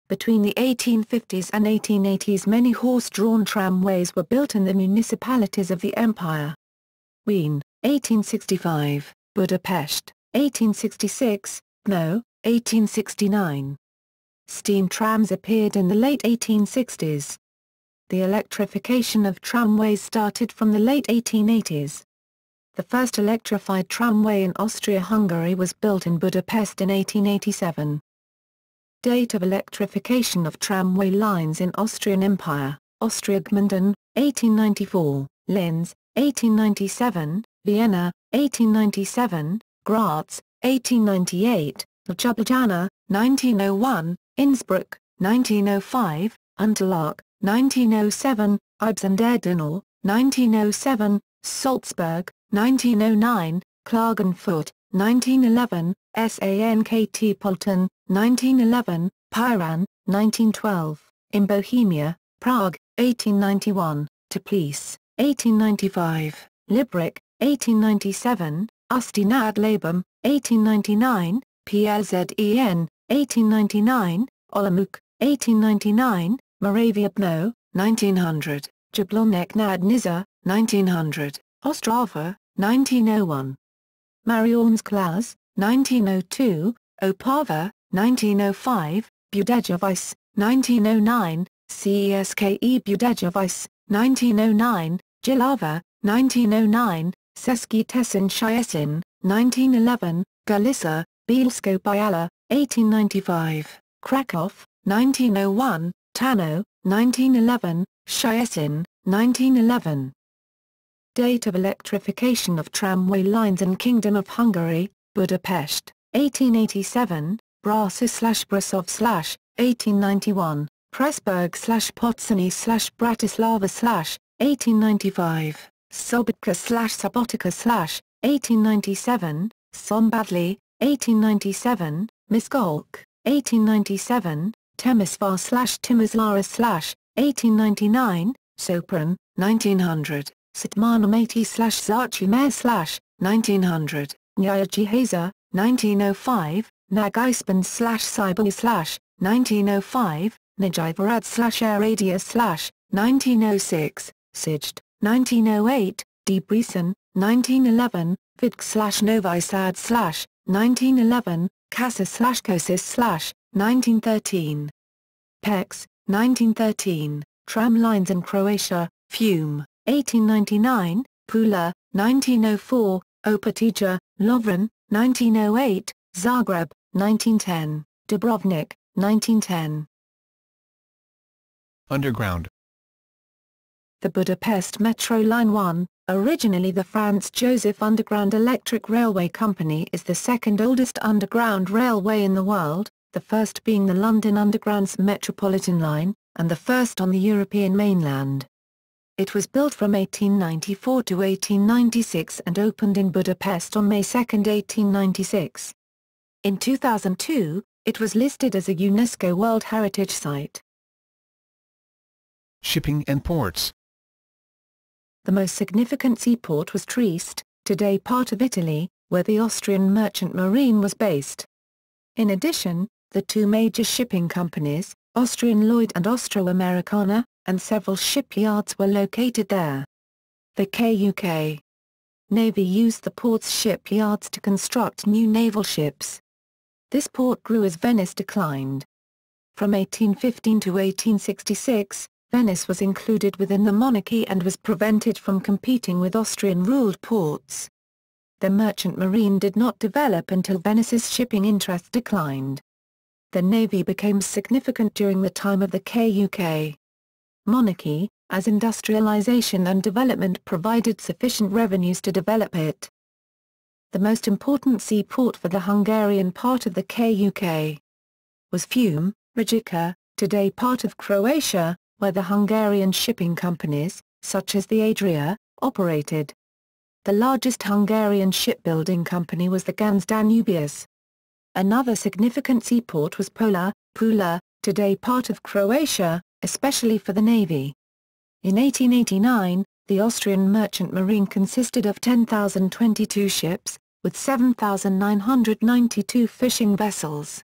Between the 1850s and 1880s many horse-drawn tramways were built in the municipalities of the empire. Wien, 1865, Budapest, 1866, Brno, 1869. Steam trams appeared in the late 1860s. The electrification of tramways started from the late 1880s. The first electrified tramway in Austria-Hungary was built in Budapest in 1887. Date of electrification of tramway lines in Austrian Empire: Austria-Gmunden, 1894, Linz, 1897, Vienna, 1897, Graz, 1898, Ljubljana, 1901, Innsbruck, 1905, Unterlach, 1907, Ibs-and-Erdenau, 1907, Salzburg, 1909, Klagenfurt, 1911, Sankt Pölten, 1911, Piran, 1912, in Bohemia, Prague, 1891, Teplice, 1895, Liberec, 1897, Usti nad Labem, 1899, Plzen, 1899, Olomouc, 1899, Moravia Bno, 1900, Jablonec nad Nizza, 1900, Ostrava, 1901. Mariornsklaas, 1902, Opava, 1905, Budejovice, 1909, Ceske Budejovice, 1909, Jilava, 1909, Seski Tesin Shiesin, 1911, Galica, Bielsko-Biala, 1895, Krakow, 1901, Tano, 1911, Shiesin, 1911. Date of electrification of tramway lines in Kingdom of Hungary: Budapest, 1887, Brasov/Brasov/ 1891, Pressburg/Potsdam/Bratislava/ 1895, Sobotka/Subotica/ 1897, Szombathely, 1897, Miskolc, 1897, Temesvar/Timisoara/ 1899, Sopron, 1900, Sitmanomati/Zachumer/ 1900, Nyajiheza, 1905, Nagispan/Sibir/ 1905, Najivarad/Aradia/ 1906, Sijd, 1908, Debrecen, 1911, Vidk/Novi Sad/ 1911, Kassa/Kosis/ 1913. Pécs, 1913, tram lines in Croatia: Fiume, 1899, Pula, 1904, Opatija, Lovren, 1908, Zagreb, 1910, Dubrovnik, 1910. Underground. The Budapest Metro Line 1, originally the Franz Joseph Underground Electric Railway Company, is the second oldest underground railway in the world, the first being the London Underground's Metropolitan Line, and the first on the European mainland. It was built from 1894 to 1896 and opened in Budapest on May 2, 1896. In 2002, it was listed as a UNESCO World Heritage Site. Shipping and ports. The most significant seaport was Trieste, today part of Italy, where the Austrian merchant marine was based. In addition, the two major shipping companies, Austrian Lloyd and Austro-Americana, and several shipyards were located there. The KUK Navy used the port's shipyards to construct new naval ships. This port grew as Venice declined. From 1815 to 1866, Venice was included within the monarchy and was prevented from competing with Austrian-ruled ports. The merchant marine did not develop until Venice's shipping interest declined. The navy became significant during the time of the KUK monarchy, as industrialization and development provided sufficient revenues to develop it. The most important seaport for the Hungarian part of the KUK was Fiume, Rijeka, today part of Croatia, where the Hungarian shipping companies, such as the Adria, operated. The largest Hungarian shipbuilding company was the Ganz Danubius. Another significant seaport was Pula, today part of Croatia, especially for the navy. In 1889, the Austrian merchant marine consisted of 10,022 ships, with 7,992 fishing vessels.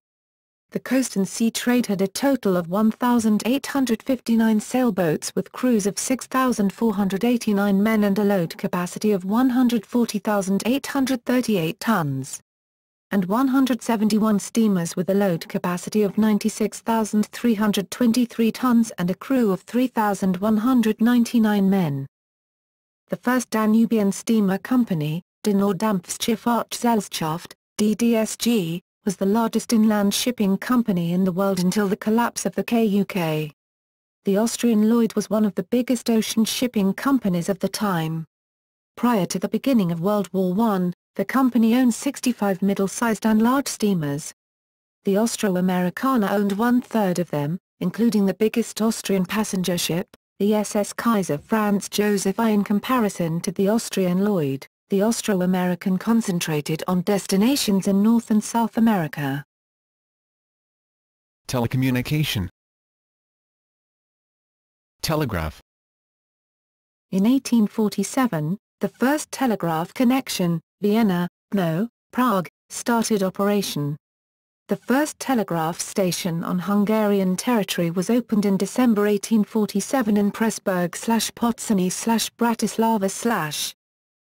The coast and sea trade had a total of 1,859 sailboats with crews of 6,489 men and a load capacity of 140,838 tons. And 171 steamers with a load capacity of 96,323 tons and a crew of 3,199 men. The first Danubian steamer company, Die Norddampfschiffahrtsgesellschaft, DDSG, was the largest inland shipping company in the world until the collapse of the KUK. The Austrian Lloyd was one of the biggest ocean shipping companies of the time. Prior to the beginning of World War I, the company owned 65 middle-sized and large steamers. The Austro-Americana owned one-third of them, including the biggest Austrian passenger ship, the SS Kaiser Franz Joseph I. In comparison to the Austrian Lloyd, the Austro-American concentrated on destinations in North and South America. Telecommunication. Telegraph. In 1847, the first telegraph connection, Vienna, no, Prague, started operation. The first telegraph station on Hungarian territory was opened in December 1847 in Pressburg/Potsdam/Bratislava/.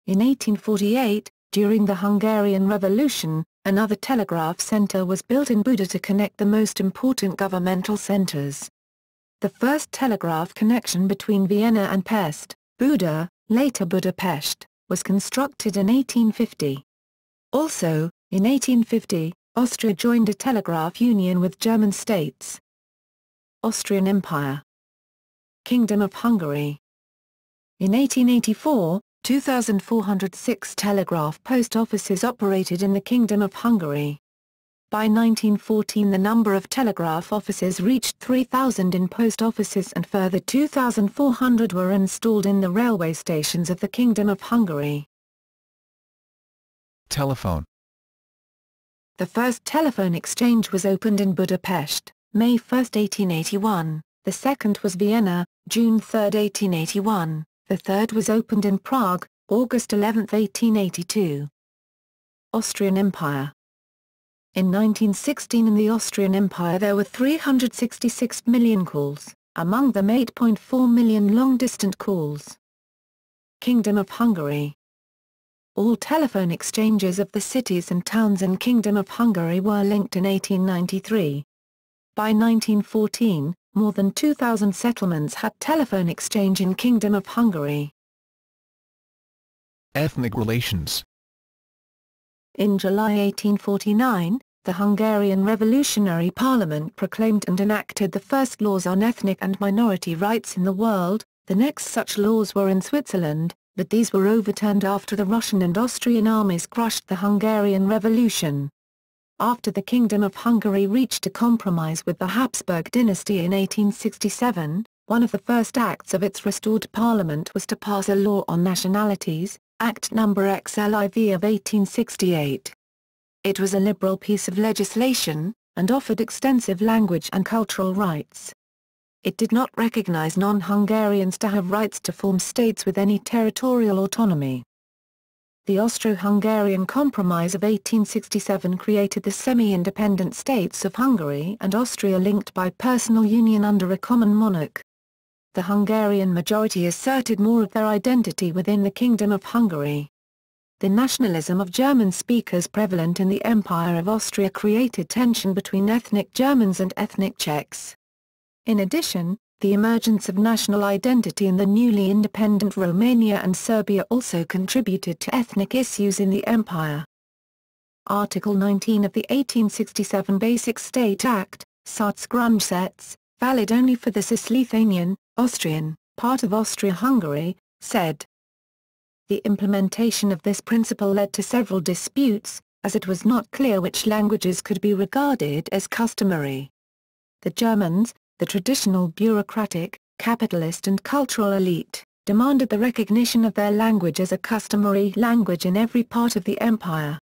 In 1848, during the Hungarian Revolution, another telegraph center was built in Buda to connect the most important governmental centers. The first telegraph connection between Vienna and Pest, Buda, later Budapest, was constructed in 1850. Also, in 1850, Austria joined a telegraph union with German states. Austrian Empire. Kingdom of Hungary. In 1884, 2,406 telegraph post offices operated in the Kingdom of Hungary. By 1914 the number of telegraph offices reached 3,000 in post offices and further 2,400 were installed in the railway stations of the Kingdom of Hungary. Telephone. The first telephone exchange was opened in Budapest, May 1, 1881, the second was Vienna, June 3, 1881, the third was opened in Prague, August 11, 1882. Austrian Empire. In 1916 in the Austrian Empire there were 366 million calls, among them 8.4 million long-distant calls. Kingdom of Hungary. All telephone exchanges of the cities and towns in Kingdom of Hungary were linked in 1893. By 1914, more than 2,000 settlements had telephone exchange in Kingdom of Hungary. Ethnic relations. In July 1849, the Hungarian Revolutionary Parliament proclaimed and enacted the first laws on ethnic and minority rights in the world. The next such laws were in Switzerland, but these were overturned after the Russian and Austrian armies crushed the Hungarian Revolution. After the Kingdom of Hungary reached a compromise with the Habsburg dynasty in 1867, one of the first acts of its restored parliament was to pass a law on nationalities, Act No. XLIV of 1868. It was a liberal piece of legislation, and offered extensive language and cultural rights. It did not recognize non-Hungarians to have rights to form states with any territorial autonomy. The Austro-Hungarian Compromise of 1867 created the semi-independent states of Hungary and Austria linked by personal union under a common monarch. The Hungarian majority asserted more of their identity within the Kingdom of Hungary. The nationalism of German speakers prevalent in the Empire of Austria created tension between ethnic Germans and ethnic Czechs. In addition, the emergence of national identity in the newly independent Romania and Serbia also contributed to ethnic issues in the empire. Article 19 of the 1867 Basic State Act, Staatsgrundgesetz, valid only for the Cisleithanian, Austrian, part of Austria-Hungary, said. The implementation of this principle led to several disputes, as it was not clear which languages could be regarded as customary. The Germans, the traditional bureaucratic, capitalist and cultural elite, demanded the recognition of their language as a customary language in every part of the empire.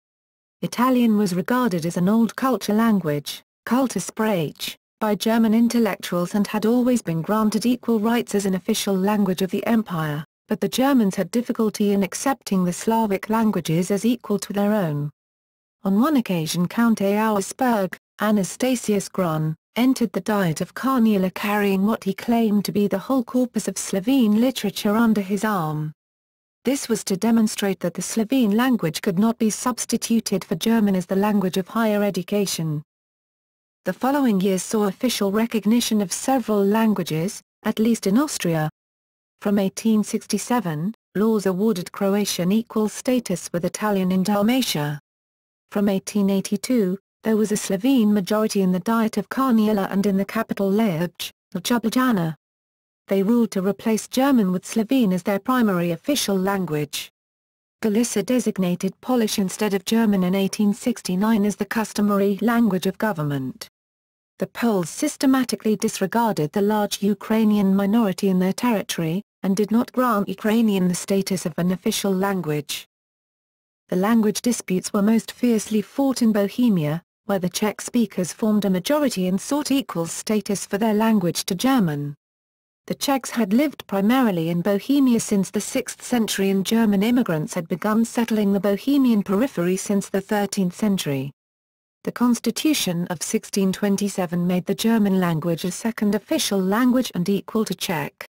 Italian was regarded as an old culture language, Kultursprache, by German intellectuals and had always been granted equal rights as an official language of the empire, but the Germans had difficulty in accepting the Slavic languages as equal to their own. On one occasion Count Auersperg, Anastasius Grun, entered the Diet of Carniola carrying what he claimed to be the whole corpus of Slovene literature under his arm. This was to demonstrate that the Slovene language could not be substituted for German as the language of higher education. The following years saw official recognition of several languages, at least in Austria. From 1867, laws awarded Croatian equal status with Italian in Dalmatia. From 1882, There was a Slovene majority in the Diet of Carniola and in the capital Ljubljana. They ruled to replace German with Slovene as their primary official language. Galicia designated Polish instead of German in 1869 as the customary language of government. The Poles systematically disregarded the large Ukrainian minority in their territory, and did not grant Ukrainian the status of an official language. The language disputes were most fiercely fought in Bohemia, where the Czech speakers formed a majority and sought equal status for their language to German. The Czechs had lived primarily in Bohemia since the 6th century, and German immigrants had begun settling the Bohemian periphery since the 13th century. The Constitution of 1627 made the German language a second official language and equal to Czech.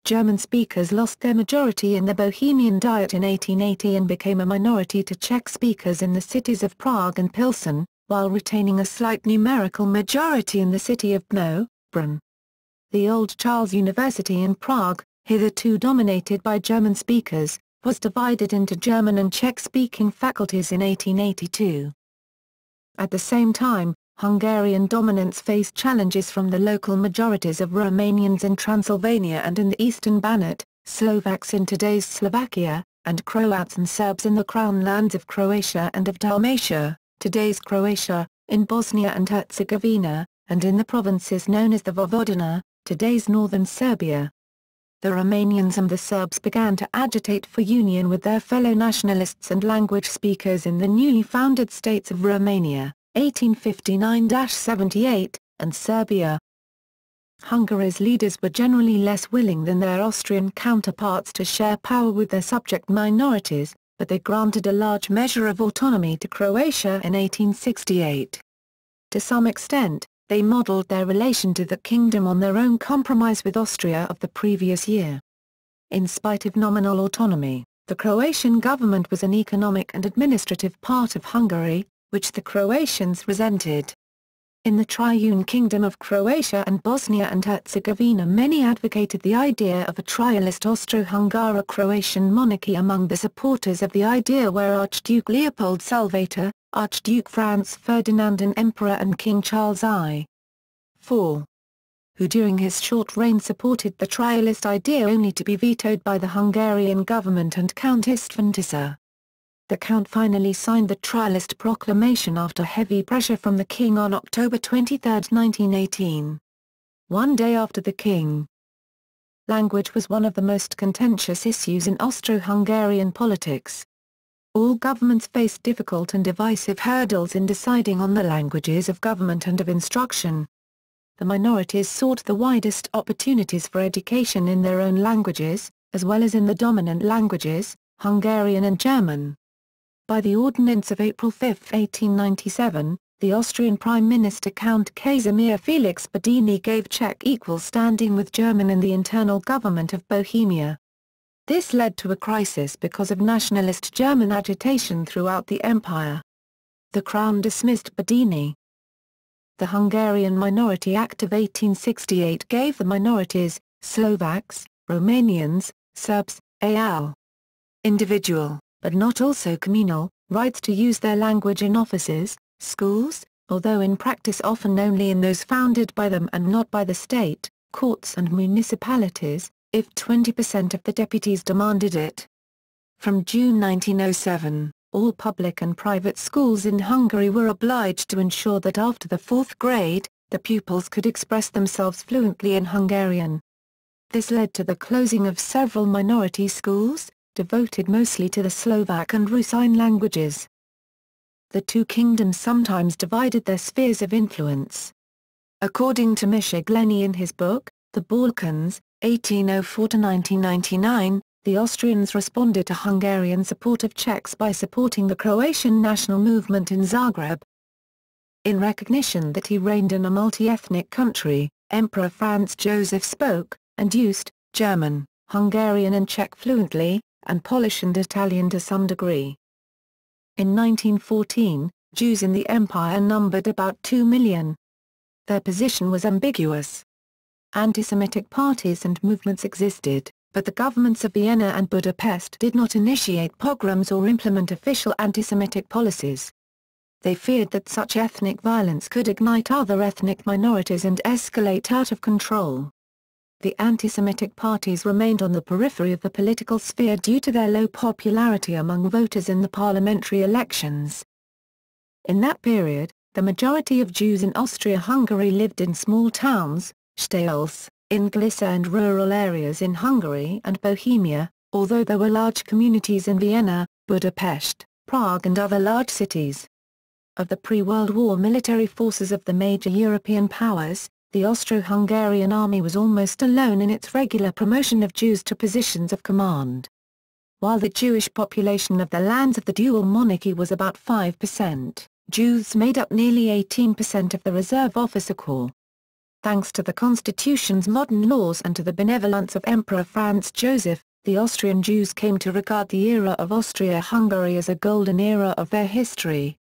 German speakers lost their majority in the Bohemian Diet in 1880 and became a minority to Czech speakers in the cities of Prague and Pilsen, while retaining a slight numerical majority in the city of Brno. The Old Charles University in Prague, hitherto dominated by German speakers, was divided into German and Czech-speaking faculties in 1882. At the same time, Hungarian dominance faced challenges from the local majorities of Romanians in Transylvania and in the Eastern Banat, Slovaks in today's Slovakia, and Croats and Serbs in the Crown lands of Croatia and of Dalmatia, today's Croatia, in Bosnia and Herzegovina, and in the provinces known as the Vojvodina, today's northern Serbia. The Romanians and the Serbs began to agitate for union with their fellow nationalists and language speakers in the newly founded states of Romania, 1859-78, and Serbia. Hungary's leaders were generally less willing than their Austrian counterparts to share power with their subject minorities, but they granted a large measure of autonomy to Croatia in 1868. To some extent, they modelled their relation to the kingdom on their own compromise with Austria of the previous year. In spite of nominal autonomy, the Croatian government was an economic and administrative part of Hungary, which the Croatians resented. In the triune kingdom of Croatia and Bosnia and Herzegovina, many advocated the idea of a trialist Austro-Hungaro-Croatian monarchy. Among the supporters of the idea were Archduke Leopold Salvator, Archduke Franz Ferdinand and Emperor and King Charles I. IV, who during his short reign supported the trialist idea only to be vetoed by the Hungarian government and Count István Tisza. The Count finally signed the trialist proclamation after heavy pressure from the king on October 23, 1918. One day after the king. Language was one of the most contentious issues in Austro-Hungarian politics. All governments faced difficult and divisive hurdles in deciding on the languages of government and of instruction. The minorities sought the widest opportunities for education in their own languages, as well as in the dominant languages, Hungarian and German. By the Ordinance of April 5, 1897, the Austrian Prime Minister Count Casimir Felix Badini gave Czech equal standing with German in the internal government of Bohemia. This led to a crisis because of nationalist German agitation throughout the empire. The Crown dismissed Badini. The Hungarian Minority Act of 1868 gave the minorities, Slovaks, Romanians, Serbs, al. individual, but not also communal, rights to use their language in offices, schools, although in practice often only in those founded by them and not by the state, courts and municipalities, if 20% of the deputies demanded it. From June 1907, all public and private schools in Hungary were obliged to ensure that after the 4th grade, the pupils could express themselves fluently in Hungarian. This led to the closing of several minority schools, devoted mostly to the Slovak and Rusine languages. The two kingdoms sometimes divided their spheres of influence. According to Misha Glenny in his book, The Balkans, 1804-1999, the Austrians responded to Hungarian support of Czechs by supporting the Croatian national movement in Zagreb. In recognition that he reigned in a multi-ethnic country, Emperor Franz Joseph spoke, and used, German, Hungarian and Czech fluently, and Polish and Italian to some degree. In 1914, Jews in the empire numbered about 2 million. Their position was ambiguous. Anti-Semitic parties and movements existed, but the governments of Vienna and Budapest did not initiate pogroms or implement official anti-Semitic policies. They feared that such ethnic violence could ignite other ethnic minorities and escalate out of control. The anti-Semitic parties remained on the periphery of the political sphere due to their low popularity among voters in the parliamentary elections. In that period, the majority of Jews in Austria-Hungary lived in small towns, Städte, in Galicia and rural areas in Hungary and Bohemia, although there were large communities in Vienna, Budapest, Prague and other large cities. Of the pre-World War military forces of the major European powers, the Austro-Hungarian army was almost alone in its regular promotion of Jews to positions of command. While the Jewish population of the lands of the dual monarchy was about 5%, Jews made up nearly 18% of the reserve officer corps. Thanks to the constitution's modern laws and to the benevolence of Emperor Franz Joseph, the Austrian Jews came to regard the era of Austria-Hungary as a golden era of their history.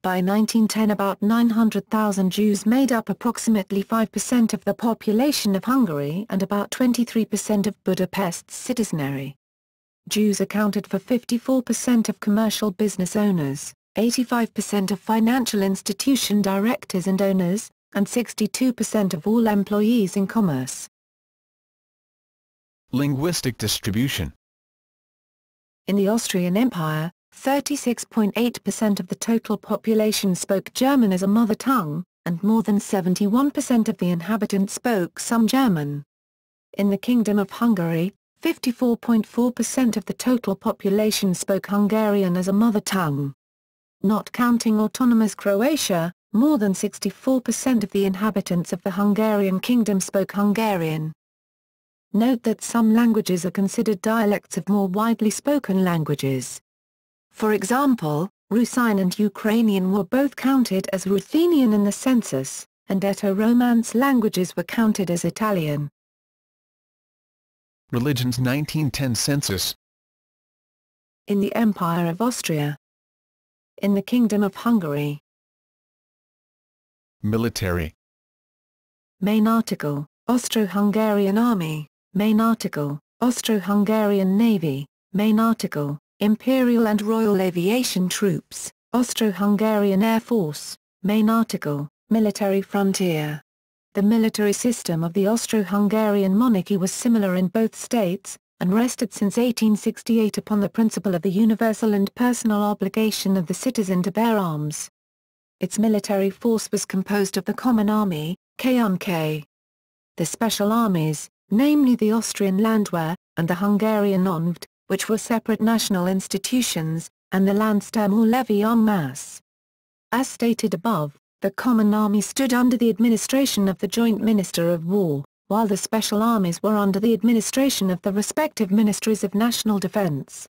By 1910 about 900,000 Jews made up approximately 5% of the population of Hungary and about 23% of Budapest's citizenry. Jews accounted for 54% of commercial business owners, 85% of financial institution directors and owners, and 62% of all employees in commerce. Linguistic distribution. In the Austrian Empire, 36.8% of the total population spoke German as a mother tongue, and more than 71% of the inhabitants spoke some German. In the Kingdom of Hungary, 54.4% of the total population spoke Hungarian as a mother tongue. Not counting autonomous Croatia, more than 64% of the inhabitants of the Hungarian kingdom spoke Hungarian. Note that some languages are considered dialects of more widely spoken languages. For example, Rusyn and Ukrainian were both counted as Ruthenian in the census, and Eto-Romance languages were counted as Italian. Religions 1910 census. In the Empire of Austria. In the Kingdom of Hungary. Military. Main article, Austro-Hungarian Army. Main article, Austro-Hungarian Navy. Main article, Imperial and Royal Aviation Troops, Austro-Hungarian Air Force. Main article, Military Frontier. The military system of the Austro-Hungarian monarchy was similar in both states, and rested since 1868 upon the principle of the universal and personal obligation of the citizen to bear arms. Its military force was composed of the Common Army, KMK. The special armies, namely the Austrian Landwehr, and the Hungarian Onvd, which were separate national institutions, and the Landsturm or levy en masse. As stated above, the Common Army stood under the administration of the Joint Minister of War, while the special armies were under the administration of the respective Ministries of National Defense.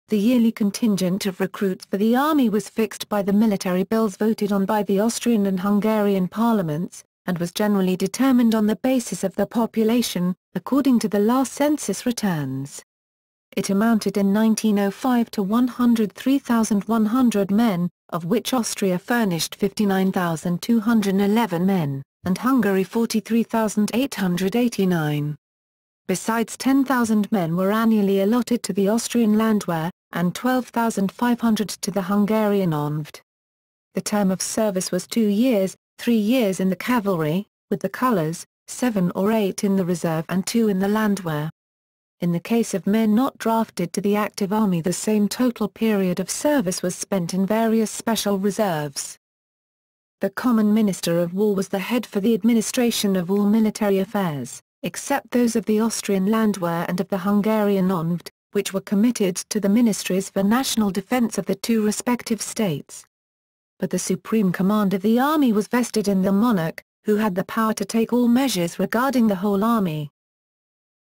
The yearly contingent of recruits for the army was fixed by the military bills voted on by the Austrian and Hungarian parliaments, and was generally determined on the basis of the population, according to the last census returns. It amounted in 1905 to 103,100 men, of which Austria furnished 59,211 men, and Hungary 43,889. Besides 10,000 men were annually allotted to the Austrian Landwehr, and 12,500 to the Hungarian Onvd. The term of service was 2 years, 3 years in the cavalry, with the colours, 7 or 8 in the reserve and 2 in the Landwehr. In the case of men not drafted to the active army, the same total period of service was spent in various special reserves. The Common Minister of War was the head for the administration of all military affairs, except those of the Austrian Landwehr and of the Hungarian Onvd, which were committed to the Ministries for National Defense of the two respective states. But the supreme command of the army was vested in the monarch, who had the power to take all measures regarding the whole army.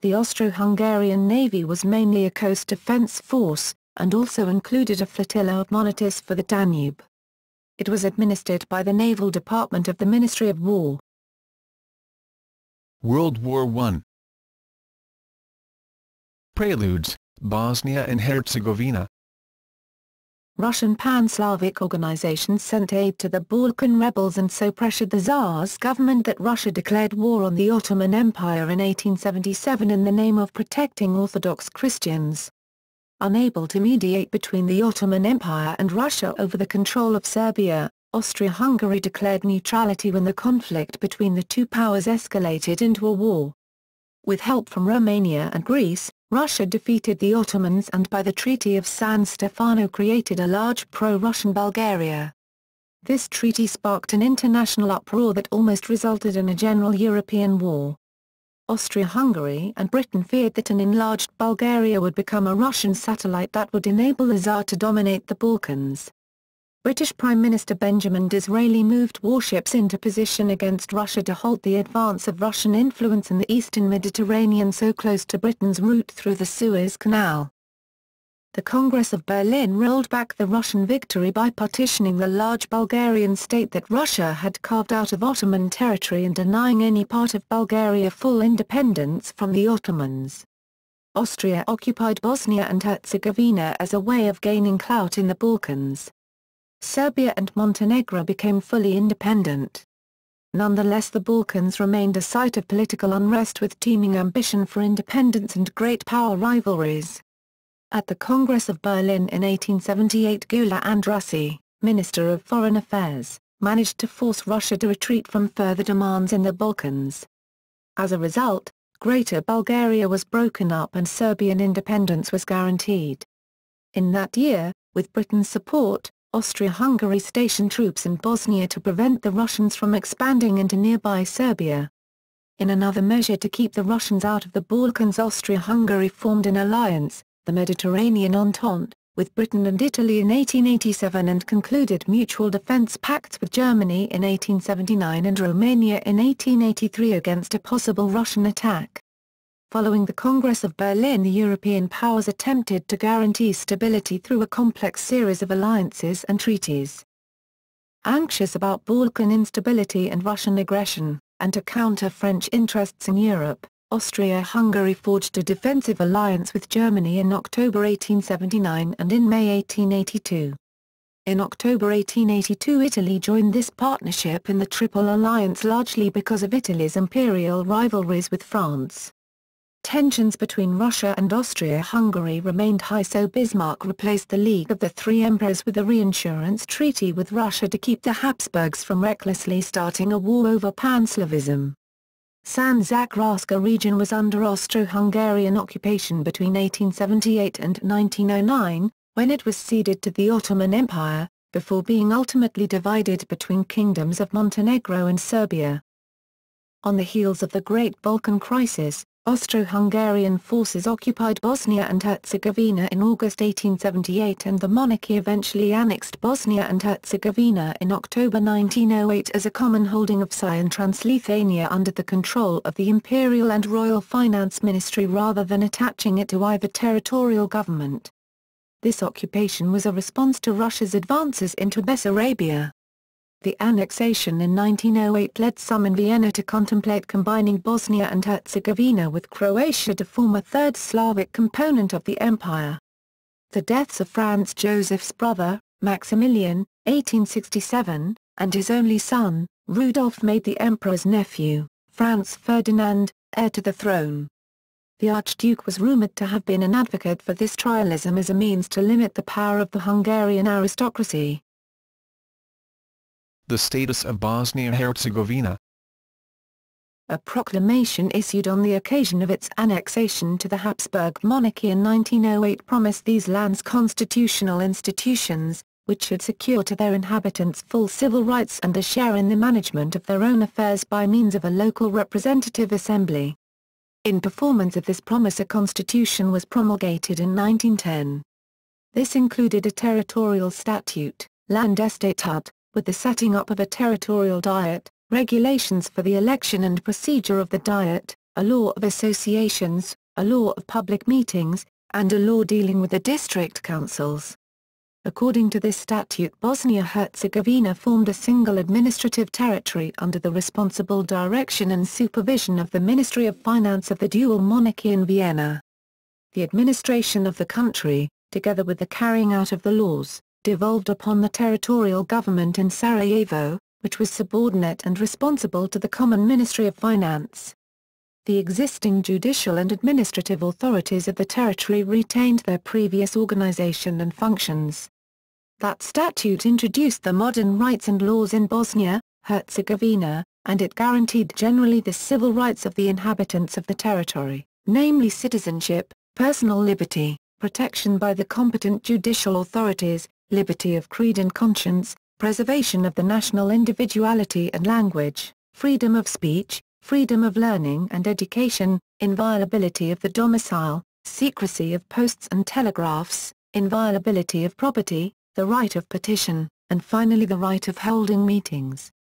The Austro-Hungarian Navy was mainly a coast defense force, and also included a flotilla of monitors for the Danube. It was administered by the Naval Department of the Ministry of War. World War I. Preludes, Bosnia and Herzegovina. Russian pan-Slavic organizations sent aid to the Balkan rebels and so pressured the Tsar's government that Russia declared war on the Ottoman Empire in 1877 in the name of protecting Orthodox Christians. Unable to mediate between the Ottoman Empire and Russia over the control of Serbia, Austria-Hungary declared neutrality when the conflict between the two powers escalated into a war. With help from Romania and Greece, Russia defeated the Ottomans and by the Treaty of San Stefano created a large pro-Russian Bulgaria. This treaty sparked an international uproar that almost resulted in a general European war. Austria-Hungary and Britain feared that an enlarged Bulgaria would become a Russian satellite that would enable the Tsar to dominate the Balkans. British Prime Minister Benjamin Disraeli moved warships into position against Russia to halt the advance of Russian influence in the eastern Mediterranean so close to Britain's route through the Suez Canal. The Congress of Berlin rolled back the Russian victory by partitioning the large Bulgarian state that Russia had carved out of Ottoman territory and denying any part of Bulgaria full independence from the Ottomans. Austria occupied Bosnia and Herzegovina as a way of gaining clout in the Balkans. Serbia and Montenegro became fully independent. Nonetheless, the Balkans remained a site of political unrest with teeming ambition for independence and great power rivalries. At the Congress of Berlin in 1878, Gyula Andrássy, Minister of Foreign Affairs, managed to force Russia to retreat from further demands in the Balkans. As a result, Greater Bulgaria was broken up and Serbian independence was guaranteed. In that year, with Britain's support, Austria-Hungary stationed troops in Bosnia to prevent the Russians from expanding into nearby Serbia. In another measure to keep the Russians out of the Balkans, Austria-Hungary formed an alliance, the Mediterranean Entente, with Britain and Italy in 1887 and concluded mutual defence pacts with Germany in 1879 and Romania in 1883 against a possible Russian attack. Following the Congress of Berlin, the European powers attempted to guarantee stability through a complex series of alliances and treaties. Anxious about Balkan instability and Russian aggression, and to counter French interests in Europe, Austria-Hungary forged a defensive alliance with Germany in October 1879 and in May 1882. In October 1882, Italy joined this partnership in the Triple Alliance largely because of Italy's imperial rivalries with France. Tensions between Russia and Austria-Hungary remained high, so Bismarck replaced the League of the Three Emperors with a reinsurance treaty with Russia to keep the Habsburgs from recklessly starting a war over Pan-Slavism. San Zakrzewska region was under Austro-Hungarian occupation between 1878 and 1909, when it was ceded to the Ottoman Empire, before being ultimately divided between kingdoms of Montenegro and Serbia. On the heels of the Great Balkan Crisis, Austro-Hungarian forces occupied Bosnia and Herzegovina in August 1878 and the monarchy eventually annexed Bosnia and Herzegovina in October 1908 as a common holding of Psi and Transleithania under the control of the Imperial and Royal Finance Ministry rather than attaching it to either territorial government. This occupation was a response to Russia's advances into Bessarabia. The annexation in 1908 led some in Vienna to contemplate combining Bosnia and Herzegovina with Croatia to form a third Slavic component of the empire. The deaths of Franz Joseph's brother, Maximilian, 1867, and his only son, Rudolf, made the emperor's nephew, Franz Ferdinand, heir to the throne. The Archduke was rumoured to have been an advocate for this trialism as a means to limit the power of the Hungarian aristocracy. The status of Bosnia-Herzegovina. A proclamation issued on the occasion of its annexation to the Habsburg Monarchy in 1908 promised these lands constitutional institutions, which should secure to their inhabitants full civil rights and a share in the management of their own affairs by means of a local representative assembly. In performance of this promise, a constitution was promulgated in 1910. This included a territorial statute, Landesstatut, with the setting up of a territorial diet, regulations for the election and procedure of the diet, a law of associations, a law of public meetings, and a law dealing with the district councils. According to this statute, Bosnia-Herzegovina formed a single administrative territory under the responsible direction and supervision of the Ministry of Finance of the dual monarchy in Vienna. The administration of the country, together with the carrying out of the laws, devolved upon the territorial government in Sarajevo, which was subordinate and responsible to the Common Ministry of Finance. the existing judicial and administrative authorities of the territory retained their previous organization and functions. That statute introduced the modern rights and laws in Bosnia, Herzegovina, and it guaranteed generally the civil rights of the inhabitants of the territory, namely citizenship, personal liberty, protection by the competent judicial authorities, liberty of creed and conscience, preservation of the national individuality and language, freedom of speech, freedom of learning and education, inviolability of the domicile, secrecy of posts and telegraphs, inviolability of property, the right of petition, and finally the right of holding meetings.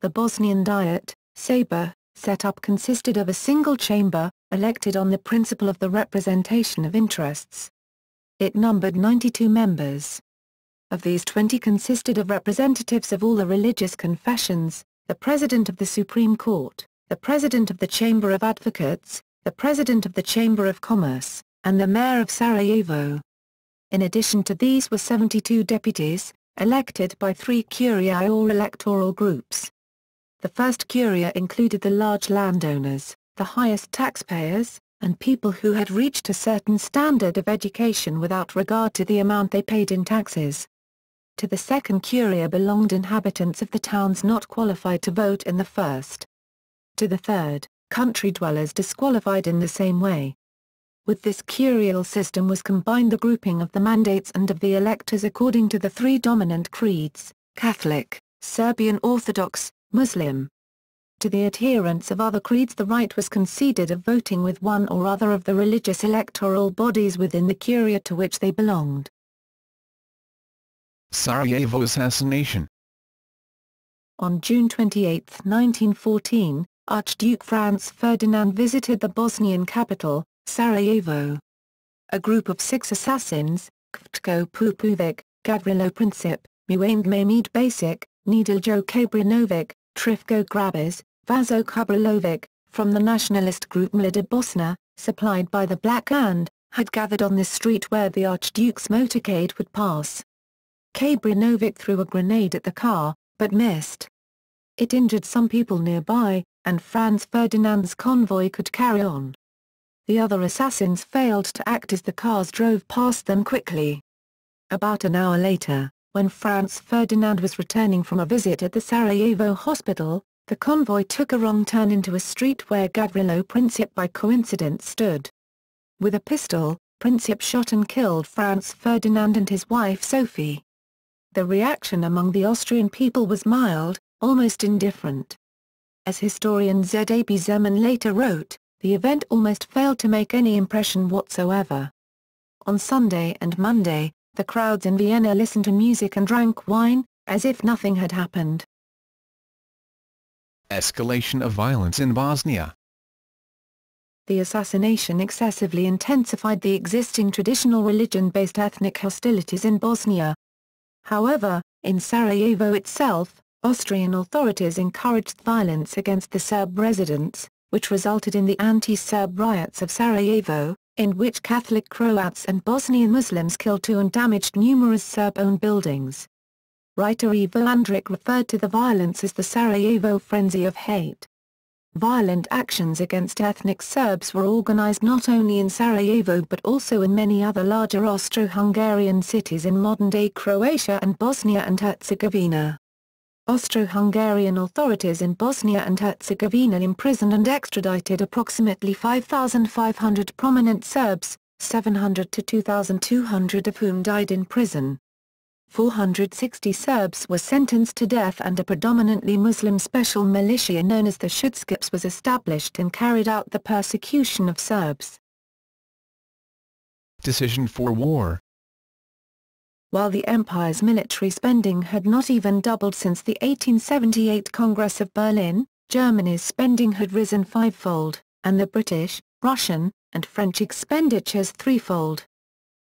The Bosnian Diet, Sabor, set up consisted of a single chamber, elected on the principle of the representation of interests. It numbered 92 members. Of these 20 consisted of representatives of all the religious confessions, the President of the Supreme Court, the President of the Chamber of Advocates, the President of the Chamber of Commerce, and the Mayor of Sarajevo. In addition to these were 72 deputies, elected by 3 curiae or electoral groups. The first curia included the large landowners, the highest taxpayers, and people who had reached a certain standard of education without regard to the amount they paid in taxes. To the second curia belonged inhabitants of the towns not qualified to vote in the first. To the third, country dwellers disqualified in the same way. With this curial system was combined the grouping of the mandates and of the electors according to the 3 dominant creeds, Catholic, Serbian Orthodox, Muslim. To the adherents of other creeds the right was conceded of voting with one or other of the religious electoral bodies within the curia to which they belonged. Sarajevo assassination. On June 28, 1914, Archduke Franz Ferdinand visited the Bosnian capital, Sarajevo. A group of 6 assassins, Kvtko Pupovic, Gavrilo Princip, Muamed Mehmed Basic, Nedeljo Kabrinovic, Trifko Grabas, Vaso Kubrilovic, from the nationalist group Mlada Bosna, supplied by the Black Hand, had gathered on the street where the Archduke's motorcade would pass. Kabrinovic threw a grenade at the car, but missed. It injured some people nearby, and Franz Ferdinand's convoy could carry on. The other assassins failed to act as the cars drove past them quickly. About an hour later, when Franz Ferdinand was returning from a visit at the Sarajevo hospital, the convoy took a wrong turn into a street where Gavrilo Princip by coincidence stood. With a pistol, Princip shot and killed Franz Ferdinand and his wife Sophie. The reaction among the Austrian people was mild, almost indifferent. As historian Z.A.B. Zeman later wrote, the event almost failed to make any impression whatsoever. On Sunday and Monday, the crowds in Vienna listened to music and drank wine, as if nothing had happened. Escalation of violence in Bosnia. The assassination excessively intensified the existing traditional religion-based ethnic hostilities in Bosnia. However, in Sarajevo itself, Austrian authorities encouraged violence against the Serb residents, which resulted in the anti-Serb riots of Sarajevo, in which Catholic Croats and Bosnian Muslims killed 2 and damaged numerous Serb-owned buildings. Writer Ivo Andrić referred to the violence as the Sarajevo frenzy of hate. Violent actions against ethnic Serbs were organized not only in Sarajevo but also in many other larger Austro-Hungarian cities in modern-day Croatia and Bosnia and Herzegovina. Austro-Hungarian authorities in Bosnia and Herzegovina imprisoned and extradited approximately 5,500 prominent Serbs, 700 to 2,200 of whom died in prison. 460 Serbs were sentenced to death and a predominantly Muslim special militia known as the Schutzkreis was established and carried out the persecution of Serbs. Decision for war. While the Empire's military spending had not even doubled since the 1878 Congress of Berlin, Germany's spending had risen 5-fold, and the British, Russian, and French expenditures 3-fold.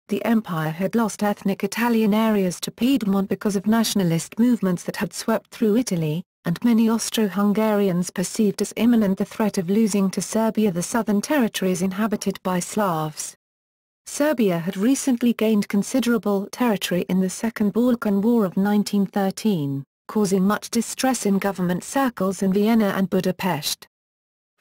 The Empire had lost ethnic Italian areas to Piedmont because of nationalist movements that had swept through Italy, and many Austro-Hungarians perceived as imminent the threat of losing to Serbia the southern territories inhabited by Slavs. Serbia had recently gained considerable territory in the Second Balkan War of 1913, causing much distress in government circles in Vienna and Budapest.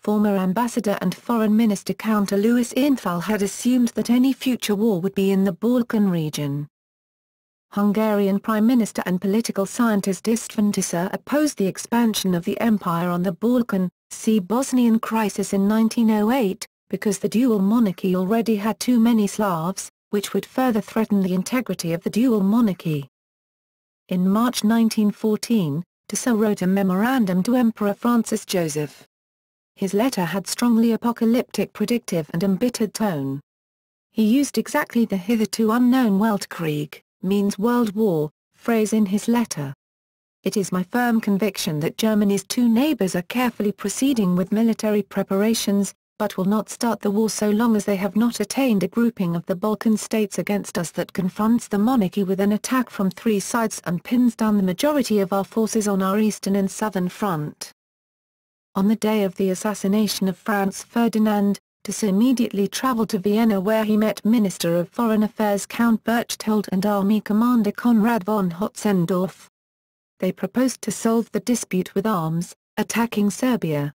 former ambassador and foreign minister Count Louis Inthal had assumed that any future war would be in the Balkan region. Hungarian Prime Minister and political scientist István Tisza opposed the expansion of the empire on the Balkan, see Bosnian crisis in 1908, because the dual monarchy already had too many Slavs, which would further threaten the integrity of the dual monarchy. In March 1914, Tisza wrote a memorandum to Emperor Francis Joseph. His letter had strongly apocalyptic, predictive and embittered tone. He used exactly the hitherto unknown Weltkrieg, means world war, phrase in his letter. It is my firm conviction that Germany's two neighbors are carefully proceeding with military preparations, but will not start the war so long as they have not attained a grouping of the Balkan states against us that confronts the monarchy with an attack from three sides and pins down the majority of our forces on our eastern and southern front. On the day of the assassination of Franz Ferdinand, Tisza immediately travelled to Vienna where he met Minister of Foreign Affairs Count Berchtold and Army Commander Konrad von Hotzendorf. They proposed to solve the dispute with arms, attacking Serbia.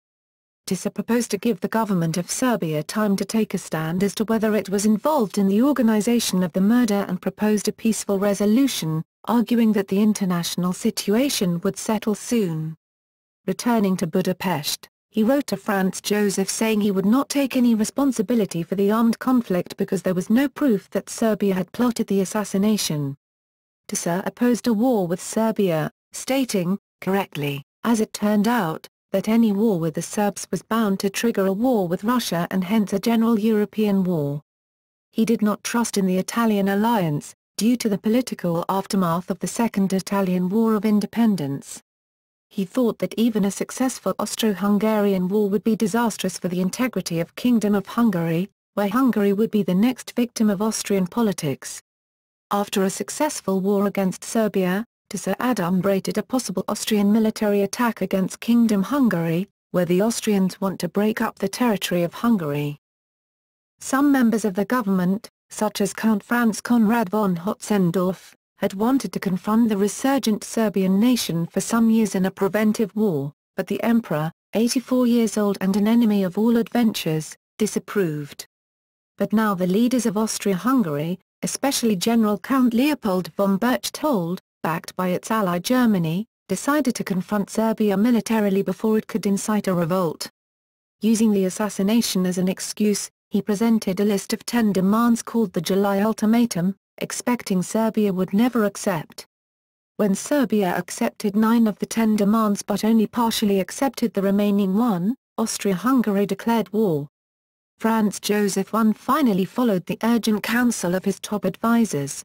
Tisza proposed to give the government of Serbia time to take a stand as to whether it was involved in the organization of the murder and proposed a peaceful resolution, arguing that the international situation would settle soon. Returning to Budapest, he wrote to Franz Joseph saying he would not take any responsibility for the armed conflict because there was no proof that Serbia had plotted the assassination. Tisza opposed a war with Serbia, stating, correctly, as it turned out, that any war with the Serbs was bound to trigger a war with Russia and hence a general European war. He did not trust in the Italian alliance, due to the political aftermath of the Second Italian War of Independence. He thought that even a successful Austro-Hungarian war would be disastrous for the integrity of Kingdom of Hungary, where Hungary would be the next victim of Austrian politics. After a successful war against Serbia, Tisza adumbrated a possible Austrian military attack against Kingdom Hungary, where the Austrians want to break up the territory of Hungary. Some members of the government, such as Count Franz Konrad von Hotzendorf, had wanted to confront the resurgent Serbian nation for some years in a preventive war, but the emperor, 84 years old and an enemy of all adventures, disapproved. But now the leaders of Austria-Hungary, especially General Count Leopold von Berchtold, backed by its ally Germany, decided to confront Serbia militarily before it could incite a revolt. Using the assassination as an excuse, he presented a list of 10 demands called the July Ultimatum, expecting Serbia would never accept. When Serbia accepted 9 of the 10 demands but only partially accepted the remaining 1, Austria-Hungary declared war. Franz Joseph I finally followed the urgent counsel of his top advisers.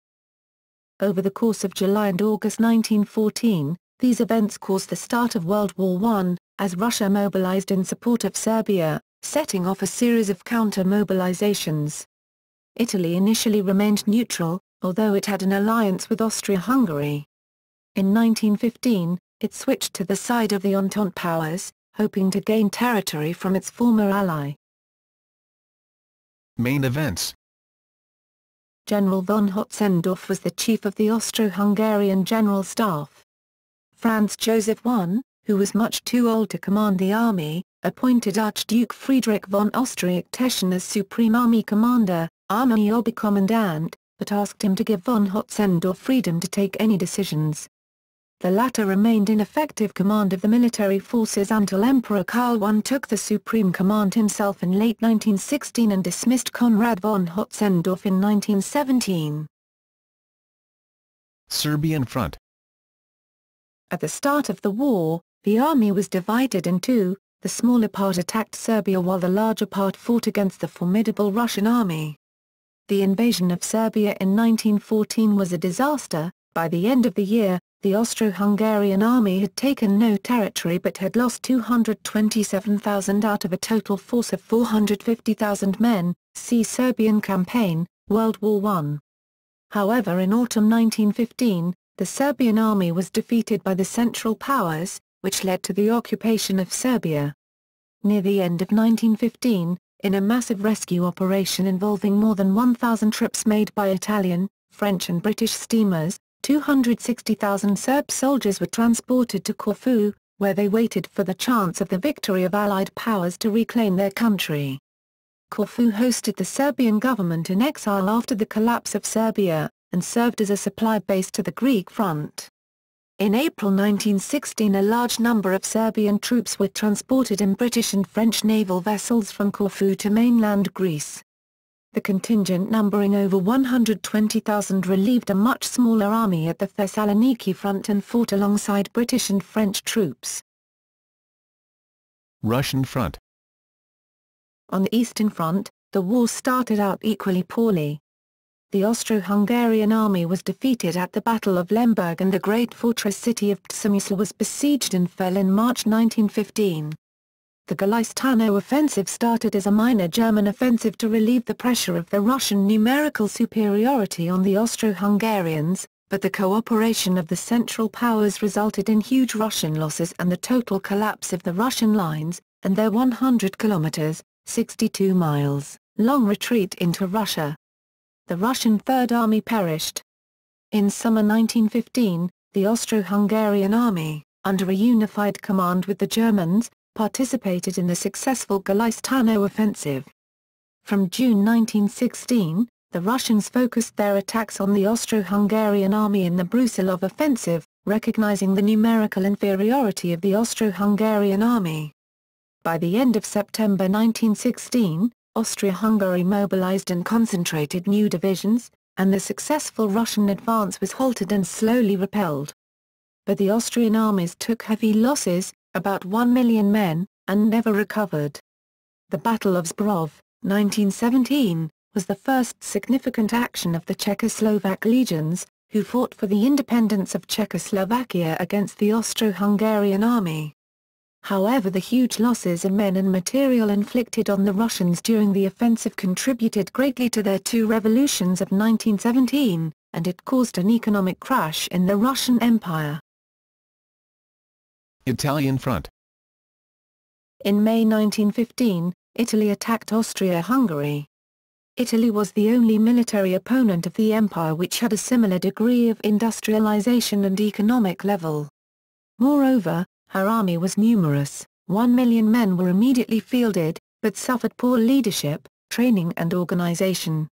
Over the course of July and August 1914, these events caused the start of World War I, as Russia mobilized in support of Serbia, setting off a series of counter-mobilizations. Italy initially remained neutral, although it had an alliance with Austria-Hungary. In 1915, it switched to the side of the Entente powers, hoping to gain territory from its former ally. Main events. General von Hotzendorf was the chief of the Austro-Hungarian General Staff. Franz Joseph I, who was much too old to command the army, appointed Archduke Friedrich von Austriach-Teschen as Supreme Army Commander, Army Oberkommandant, but asked him to give von Hotzendorf freedom to take any decisions. The latter remained in effective command of the military forces until Emperor Karl I took the supreme command himself in late 1916 and dismissed Konrad von Hotzendorf in 1917. Serbian Front. At the start of the war, the army was divided in two, the smaller part attacked Serbia while the larger part fought against the formidable Russian army. The invasion of Serbia in 1914 was a disaster. By the end of the year, the Austro-Hungarian army had taken no territory but had lost 227,000 out of a total force of 450,000 men, see Serbian Campaign, World War I. However, in autumn 1915, the Serbian army was defeated by the Central Powers, which led to the occupation of Serbia. Near the end of 1915, in a massive rescue operation involving more than 1,000 trips made by Italian, French and British steamers, 260,000 Serb soldiers were transported to Corfu, where they waited for the chance of the victory of Allied powers to reclaim their country. Corfu hosted the Serbian government in exile after the collapse of Serbia, and served as a supply base to the Greek front. In April 1916 a large number of Serbian troops were transported in British and French naval vessels from Corfu to mainland Greece. The contingent numbering over 120,000 relieved a much smaller army at the Thessaloniki front and fought alongside British and French troops. Russian front. On the Eastern Front, the war started out equally poorly. The Austro-Hungarian army was defeated at the Battle of Lemberg and the great fortress city of Psamisa was besieged and fell in March 1915. The Galistano offensive started as a minor German offensive to relieve the pressure of the Russian numerical superiority on the Austro-Hungarians, but the cooperation of the Central Powers resulted in huge Russian losses and the total collapse of the Russian lines, and their 100 kilometers, 62 miles, long retreat into Russia. The Russian Third Army perished. In summer 1915, the Austro-Hungarian army, under a unified command with the Germans, participated in the successful Galistano offensive. From June 1916, the Russians focused their attacks on the Austro-Hungarian army in the Brusilov offensive, recognizing the numerical inferiority of the Austro-Hungarian army. By the end of September 1916, Austria-Hungary mobilized and concentrated new divisions, and the successful Russian advance was halted and slowly repelled. But the Austrian armies took heavy losses, about 1 million men, and never recovered. The Battle of Zborov, 1917, was the first significant action of the Czechoslovak legions, who fought for the independence of Czechoslovakia against the Austro-Hungarian army. However, the huge losses in men and material inflicted on the Russians during the offensive contributed greatly to their two revolutions of 1917, and it caused an economic crash in the Russian Empire. Italian front. In May 1915, Italy attacked Austria-Hungary. Italy was the only military opponent of the empire which had a similar degree of industrialization and economic level. Moreover, her army was numerous, 1 million men were immediately fielded, but suffered poor leadership, training and organization.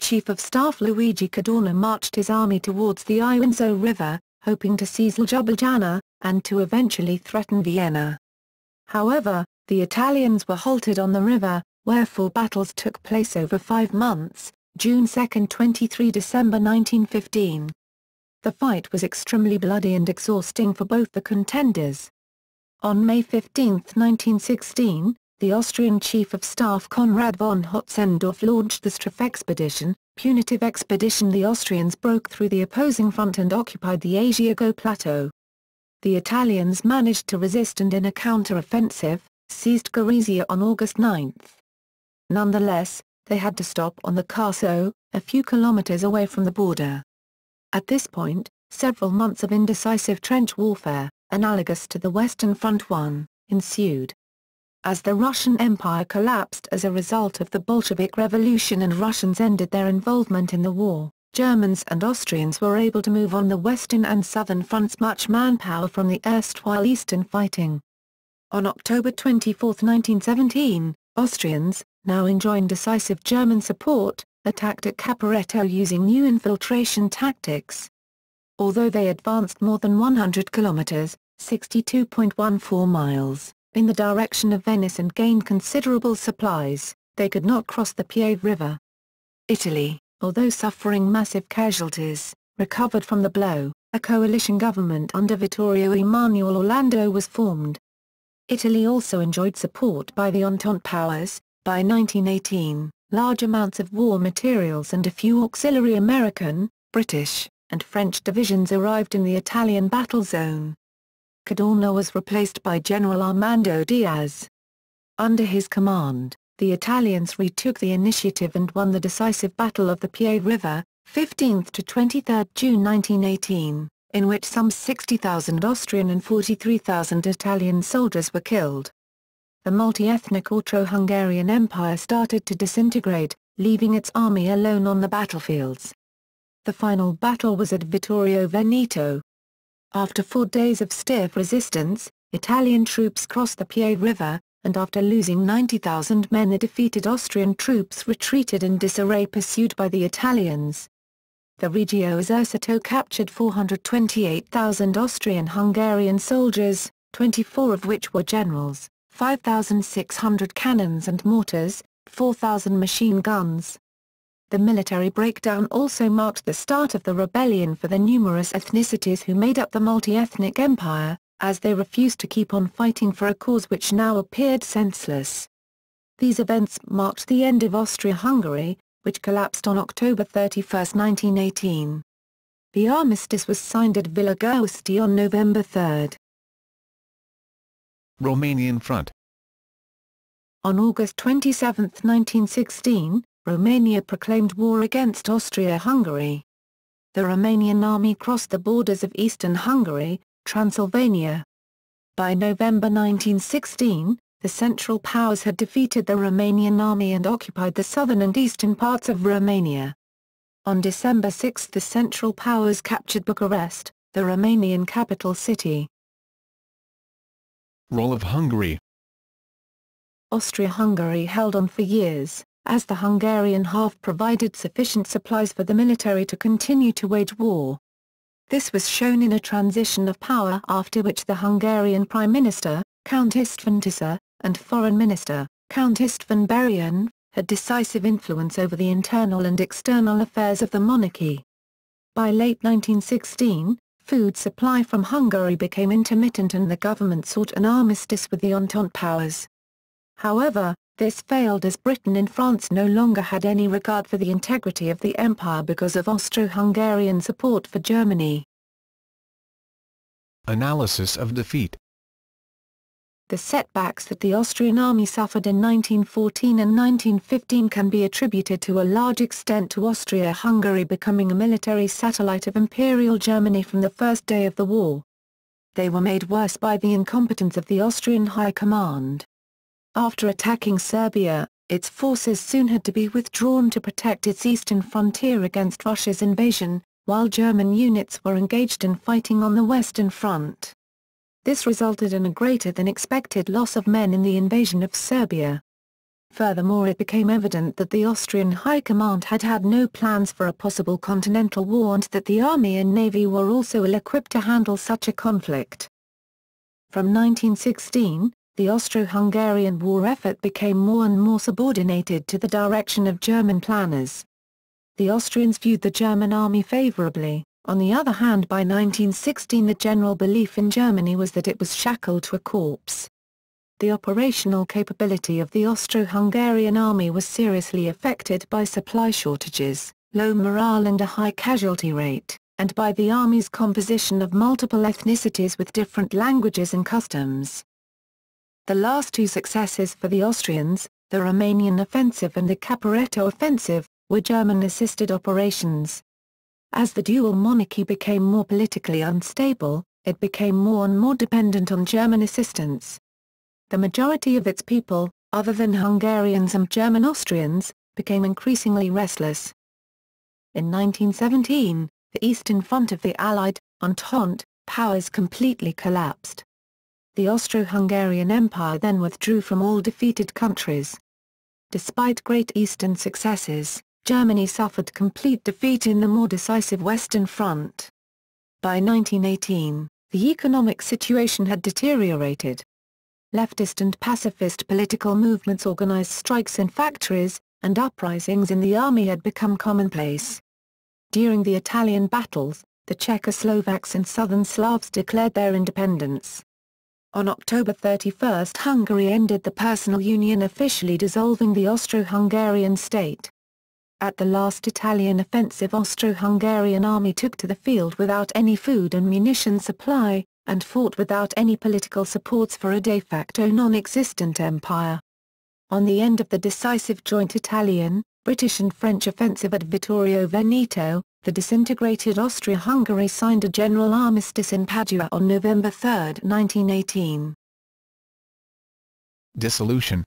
Chief of Staff Luigi Cadorna marched his army towards the Isonzo River, hoping to seize Ljubljana, and to eventually threaten Vienna. However, the Italians were halted on the river, where 4 battles took place over 5 months, June 2–23 December 1915. The fight was extremely bloody and exhausting for both the contenders. On May 15, 1916, the Austrian Chief of Staff Konrad von Hotzendorf launched the Straf expedition, punitive expedition. The Austrians broke through the opposing front and occupied the Asiago Plateau. The Italians managed to resist and in a counter-offensive, seized Gorizia on August 9. Nonetheless, they had to stop on the Carso, a few kilometers away from the border. At this point, several months of indecisive trench warfare, analogous to the Western Front I, ensued. As the Russian Empire collapsed as a result of the Bolshevik Revolution and Russians ended their involvement in the war, Germans and Austrians were able to move on the Western and Southern fronts much manpower from the erstwhile Eastern fighting. On October 24, 1917, Austrians, now enjoying decisive German support, attacked at Caporetto using new infiltration tactics. Although they advanced more than 100 kilometers, 62.14 miles, in the direction of Venice and gained considerable supplies, they could not cross the Piave River. Italy, although suffering massive casualties, recovered from the blow. A coalition government under Vittorio Emanuele Orlando was formed. Italy also enjoyed support by the Entente powers. By 1918, large amounts of war materials and a few auxiliary American, British, and French divisions arrived in the Italian battle zone. Cadorna was replaced by General Armando Diaz. Under his command, the Italians retook the initiative and won the decisive Battle of the Piave River, 15th to 23rd June 1918, in which some 60,000 Austrian and 43,000 Italian soldiers were killed. The multi-ethnic Austro-Hungarian Empire started to disintegrate, leaving its army alone on the battlefields. The final battle was at Vittorio Veneto. After 4 days of stiff resistance, Italian troops crossed the Pie River, and after losing 90,000 men the defeated Austrian troops retreated in disarray pursued by the Italians. The Regio Esercito captured 428,000 Austrian-Hungarian soldiers, 24 of which were generals, 5,600 cannons and mortars, 4,000 machine guns. The military breakdown also marked the start of the rebellion for the numerous ethnicities who made up the multi-ethnic empire, as they refused to keep on fighting for a cause which now appeared senseless. These events marked the end of Austria-Hungary, which collapsed on October 31, 1918. The armistice was signed at Villa Giusti on November 3. Romanian Front. On August 27, 1916, Romania proclaimed war against Austria-Hungary. The Romanian army crossed the borders of eastern Hungary, Transylvania. By November 1916, the Central Powers had defeated the Romanian army and occupied the southern and eastern parts of Romania. On December 6 the Central Powers captured Bucharest, the Romanian capital city. Role of Hungary. Austria-Hungary held on for years, as the Hungarian half provided sufficient supplies for the military to continue to wage war. This was shown in a transition of power after which the Hungarian Prime Minister, Count István Tisza, and Foreign Minister, Count István Berien, had decisive influence over the internal and external affairs of the monarchy. By late 1916, food supply from Hungary became intermittent and the government sought an armistice with the Entente powers. However, this failed as Britain and France no longer had any regard for the integrity of the empire because of Austro-Hungarian support for Germany. Analysis of defeat. The setbacks that the Austrian army suffered in 1914 and 1915 can be attributed to a large extent to Austria-Hungary becoming a military satellite of Imperial Germany from the first day of the war. They were made worse by the incompetence of the Austrian High Command. After attacking Serbia, its forces soon had to be withdrawn to protect its eastern frontier against Russia's invasion, while German units were engaged in fighting on the Western Front. This resulted in a greater than expected loss of men in the invasion of Serbia. Furthermore, it became evident that the Austrian High Command had had no plans for a possible continental war and that the army and navy were also ill-equipped to handle such a conflict. From 1916, the Austro-Hungarian war effort became more and more subordinated to the direction of German planners. The Austrians viewed the German army favorably. On the other hand, by 1916 the general belief in Germany was that it was shackled to a corpse. The operational capability of the Austro-Hungarian army was seriously affected by supply shortages, low morale and a high casualty rate, and by the army's composition of multiple ethnicities with different languages and customs. The last two successes for the Austrians, the Romanian offensive and the Caporetto offensive, were German-assisted operations. As the dual monarchy became more politically unstable, it became more and more dependent on German assistance. The majority of its people, other than Hungarians and German Austrians, became increasingly restless. In 1917, the eastern front of the Allied, Entente, powers completely collapsed. The Austro-Hungarian Empire then withdrew from all defeated countries. Despite great eastern successes, Germany suffered complete defeat in the more decisive Western Front. By 1918, the economic situation had deteriorated. Leftist and pacifist political movements organized strikes in factories, and uprisings in the army had become commonplace. During the Italian battles, the Czechoslovaks and Southern Slavs declared their independence. On October 31, Hungary ended the personal union, officially dissolving the Austro-Hungarian state. At the last Italian offensive, Austro-Hungarian army took to the field without any food and munition supply, and fought without any political supports for a de facto non-existent empire. On the end of the decisive joint Italian, British and French offensive at Vittorio Veneto, the disintegrated Austria-Hungary signed a general armistice in Padua on November 3, 1918. Dissolution.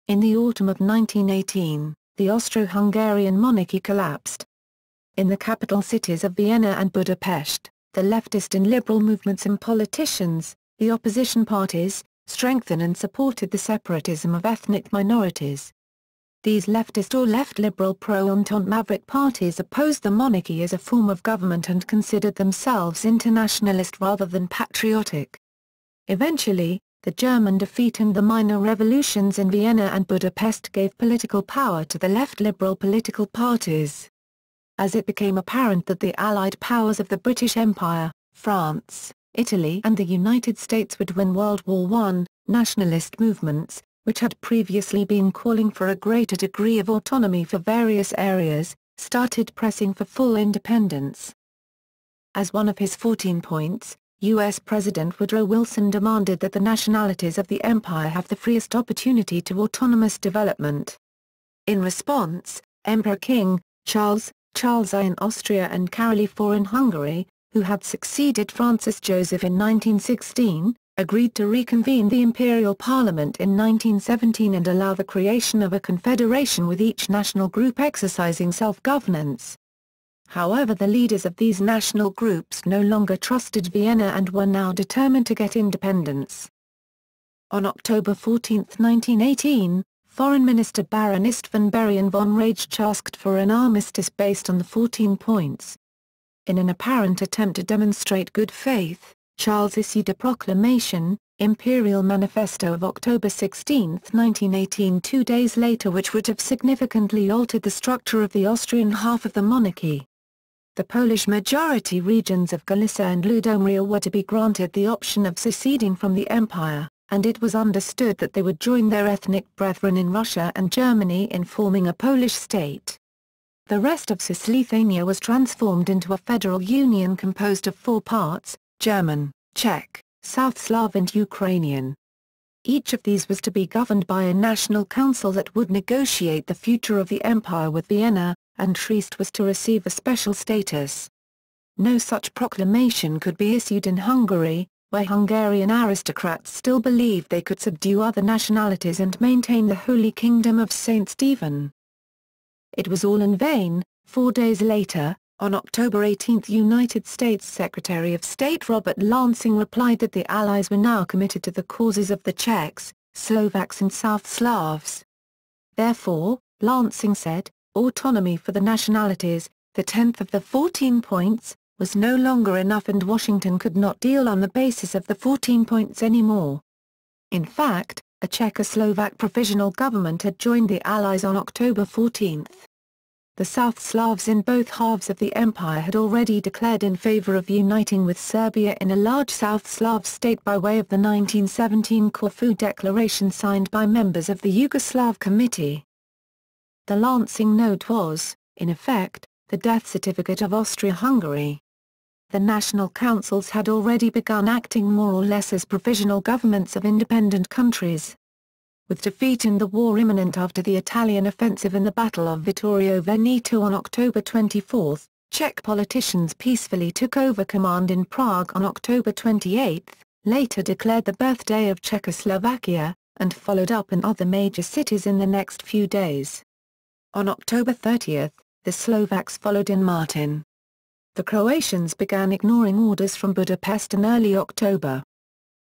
In the autumn of 1918, the Austro-Hungarian monarchy collapsed. In the capital cities of Vienna and Budapest, the leftist and liberal movements and politicians, the opposition parties, strengthened and supported the separatism of ethnic minorities. These leftist or left-liberal pro-Entente maverick parties opposed the monarchy as a form of government and considered themselves internationalist rather than patriotic. Eventually, the German defeat and the minor revolutions in Vienna and Budapest gave political power to the left-liberal political parties. As it became apparent that the Allied powers of the British Empire, France, Italy and the United States would win World War I, nationalist movements, which had previously been calling for a greater degree of autonomy for various areas, started pressing for full independence. As one of his 14 points, U.S. President Woodrow Wilson demanded that the nationalities of the empire have the freest opportunity to autonomous development. In response, Emperor King Charles I in Austria and Carol IV in Hungary, who had succeeded Francis Joseph in 1916, agreed to reconvene the Imperial Parliament in 1917 and allow the creation of a confederation with each national group exercising self-governance. However, the leaders of these national groups no longer trusted Vienna and were now determined to get independence. On October 14, 1918, Foreign Minister Baron Istvan Berian von Rage asked for an armistice based on the 14 points. In an apparent attempt to demonstrate good faith, Charles issued a proclamation, Imperial Manifesto of October 16, 1918, 2 days later, which would have significantly altered the structure of the Austrian half of the monarchy. The Polish-majority regions of Galicia and Ludomria were to be granted the option of seceding from the empire, and it was understood that they would join their ethnic brethren in Russia and Germany in forming a Polish state. The rest of Cisleithania was transformed into a federal union composed of 4 parts: German, Czech, South Slav and Ukrainian. Each of these was to be governed by a national council that would negotiate the future of the empire with Vienna, and Trieste was to receive a special status. No such proclamation could be issued in Hungary, where Hungarian aristocrats still believed they could subdue other nationalities and maintain the Holy Kingdom of St. Stephen. It was all in vain. 4 days later, on October 18, United States Secretary of State Robert Lansing replied that the Allies were now committed to the causes of the Czechs, Slovaks and South Slavs. Therefore, Lansing said, autonomy for the nationalities, the 10th of the 14 points, was no longer enough and Washington could not deal on the basis of the 14 points anymore. In fact, a Czechoslovak provisional government had joined the Allies on October 14. The South Slavs in both halves of the empire had already declared in favor of uniting with Serbia in a large South Slav state by way of the 1917 Corfu Declaration signed by members of the Yugoslav Committee. The Lansing Note was, in effect, the death certificate of Austria-Hungary. The national councils had already begun acting more or less as provisional governments of independent countries. With defeat in the war imminent after the Italian offensive in the Battle of Vittorio Veneto on October 24, Czech politicians peacefully took over command in Prague on October 28, later declared the birthday of Czechoslovakia, and followed up in other major cities in the next few days. On October 30, the Slovaks followed in Martin. The Croatians began ignoring orders from Budapest in early October.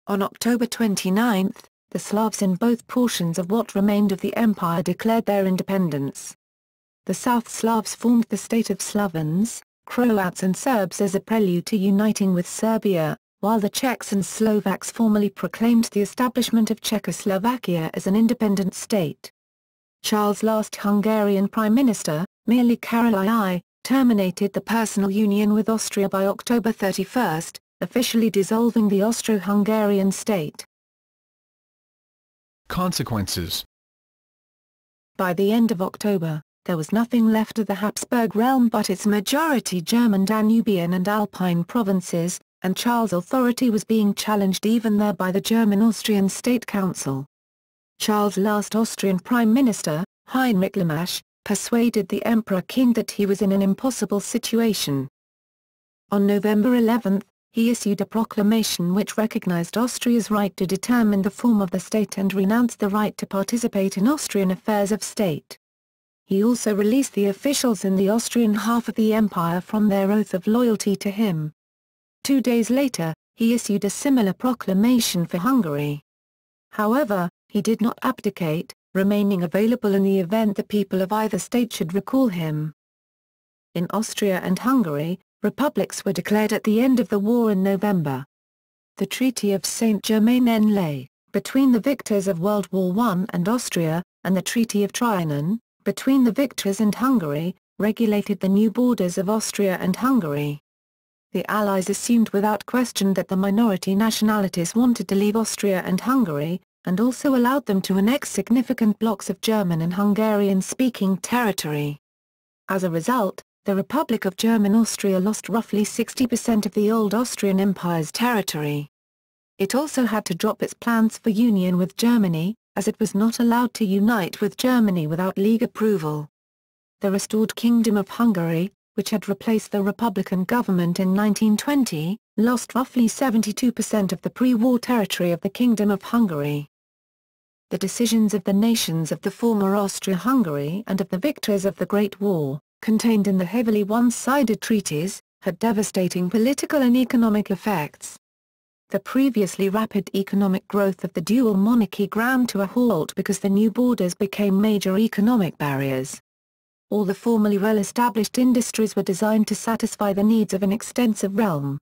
On October 29, the Slavs in both portions of what remained of the empire declared their independence. The South Slavs formed the state of Slavons, Croats and Serbs as a prelude to uniting with Serbia, while the Czechs and Slovaks formally proclaimed the establishment of Czechoslovakia as an independent state. Charles' last Hungarian Prime Minister, Mérő Károly, terminated the personal union with Austria by October 31, officially dissolving the Austro-Hungarian state. Consequences. By the end of October, there was nothing left of the Habsburg realm but its majority German Danubian and Alpine provinces, and Charles' authority was being challenged even there by the German-Austrian State Council. Charles' last Austrian Prime Minister, Heinrich Lemach, persuaded the Emperor King that he was in an impossible situation. On November 11, he issued a proclamation which recognized Austria's right to determine the form of the state and renounced the right to participate in Austrian affairs of state. He also released the officials in the Austrian half of the empire from their oath of loyalty to him. 2 days later, he issued a similar proclamation for Hungary. However, he did not abdicate, remaining available in the event the people of either state should recall him. In Austria and Hungary, republics were declared at the end of the war in November. The Treaty of Saint-Germain-en-Laye, between the victors of World War I and Austria, and the Treaty of Trianon, between the victors and Hungary, regulated the new borders of Austria and Hungary. The Allies assumed without question that the minority nationalities wanted to leave Austria and Hungary, and also allowed them to annex significant blocks of German and Hungarian-speaking territory. As a result, the Republic of German Austria lost roughly 60% of the old Austrian Empire's territory. It also had to drop its plans for union with Germany, as it was not allowed to unite with Germany without League approval. The restored Kingdom of Hungary, which had replaced the Republican government in 1920, lost roughly 72% of the pre-war territory of the Kingdom of Hungary. The decisions of the nations of the former Austria-Hungary and of the victors of the Great War, contained in the heavily one-sided treaties, had devastating political and economic effects. The previously rapid economic growth of the dual monarchy ground to a halt because the new borders became major economic barriers. All the formerly well-established industries were designed to satisfy the needs of an extensive realm.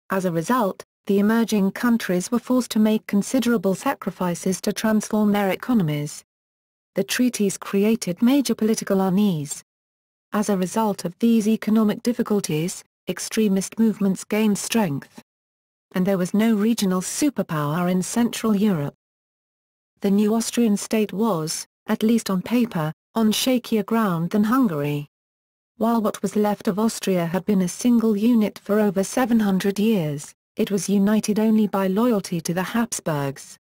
As a result, the emerging countries were forced to make considerable sacrifices to transform their economies. The treaties created major political unease. As a result of these economic difficulties, extremist movements gained strength. And there was no regional superpower in Central Europe. The new Austrian state was, at least on paper, on shakier ground than Hungary. While what was left of Austria had been a single unit for over 700 years, it was united only by loyalty to the Habsburgs.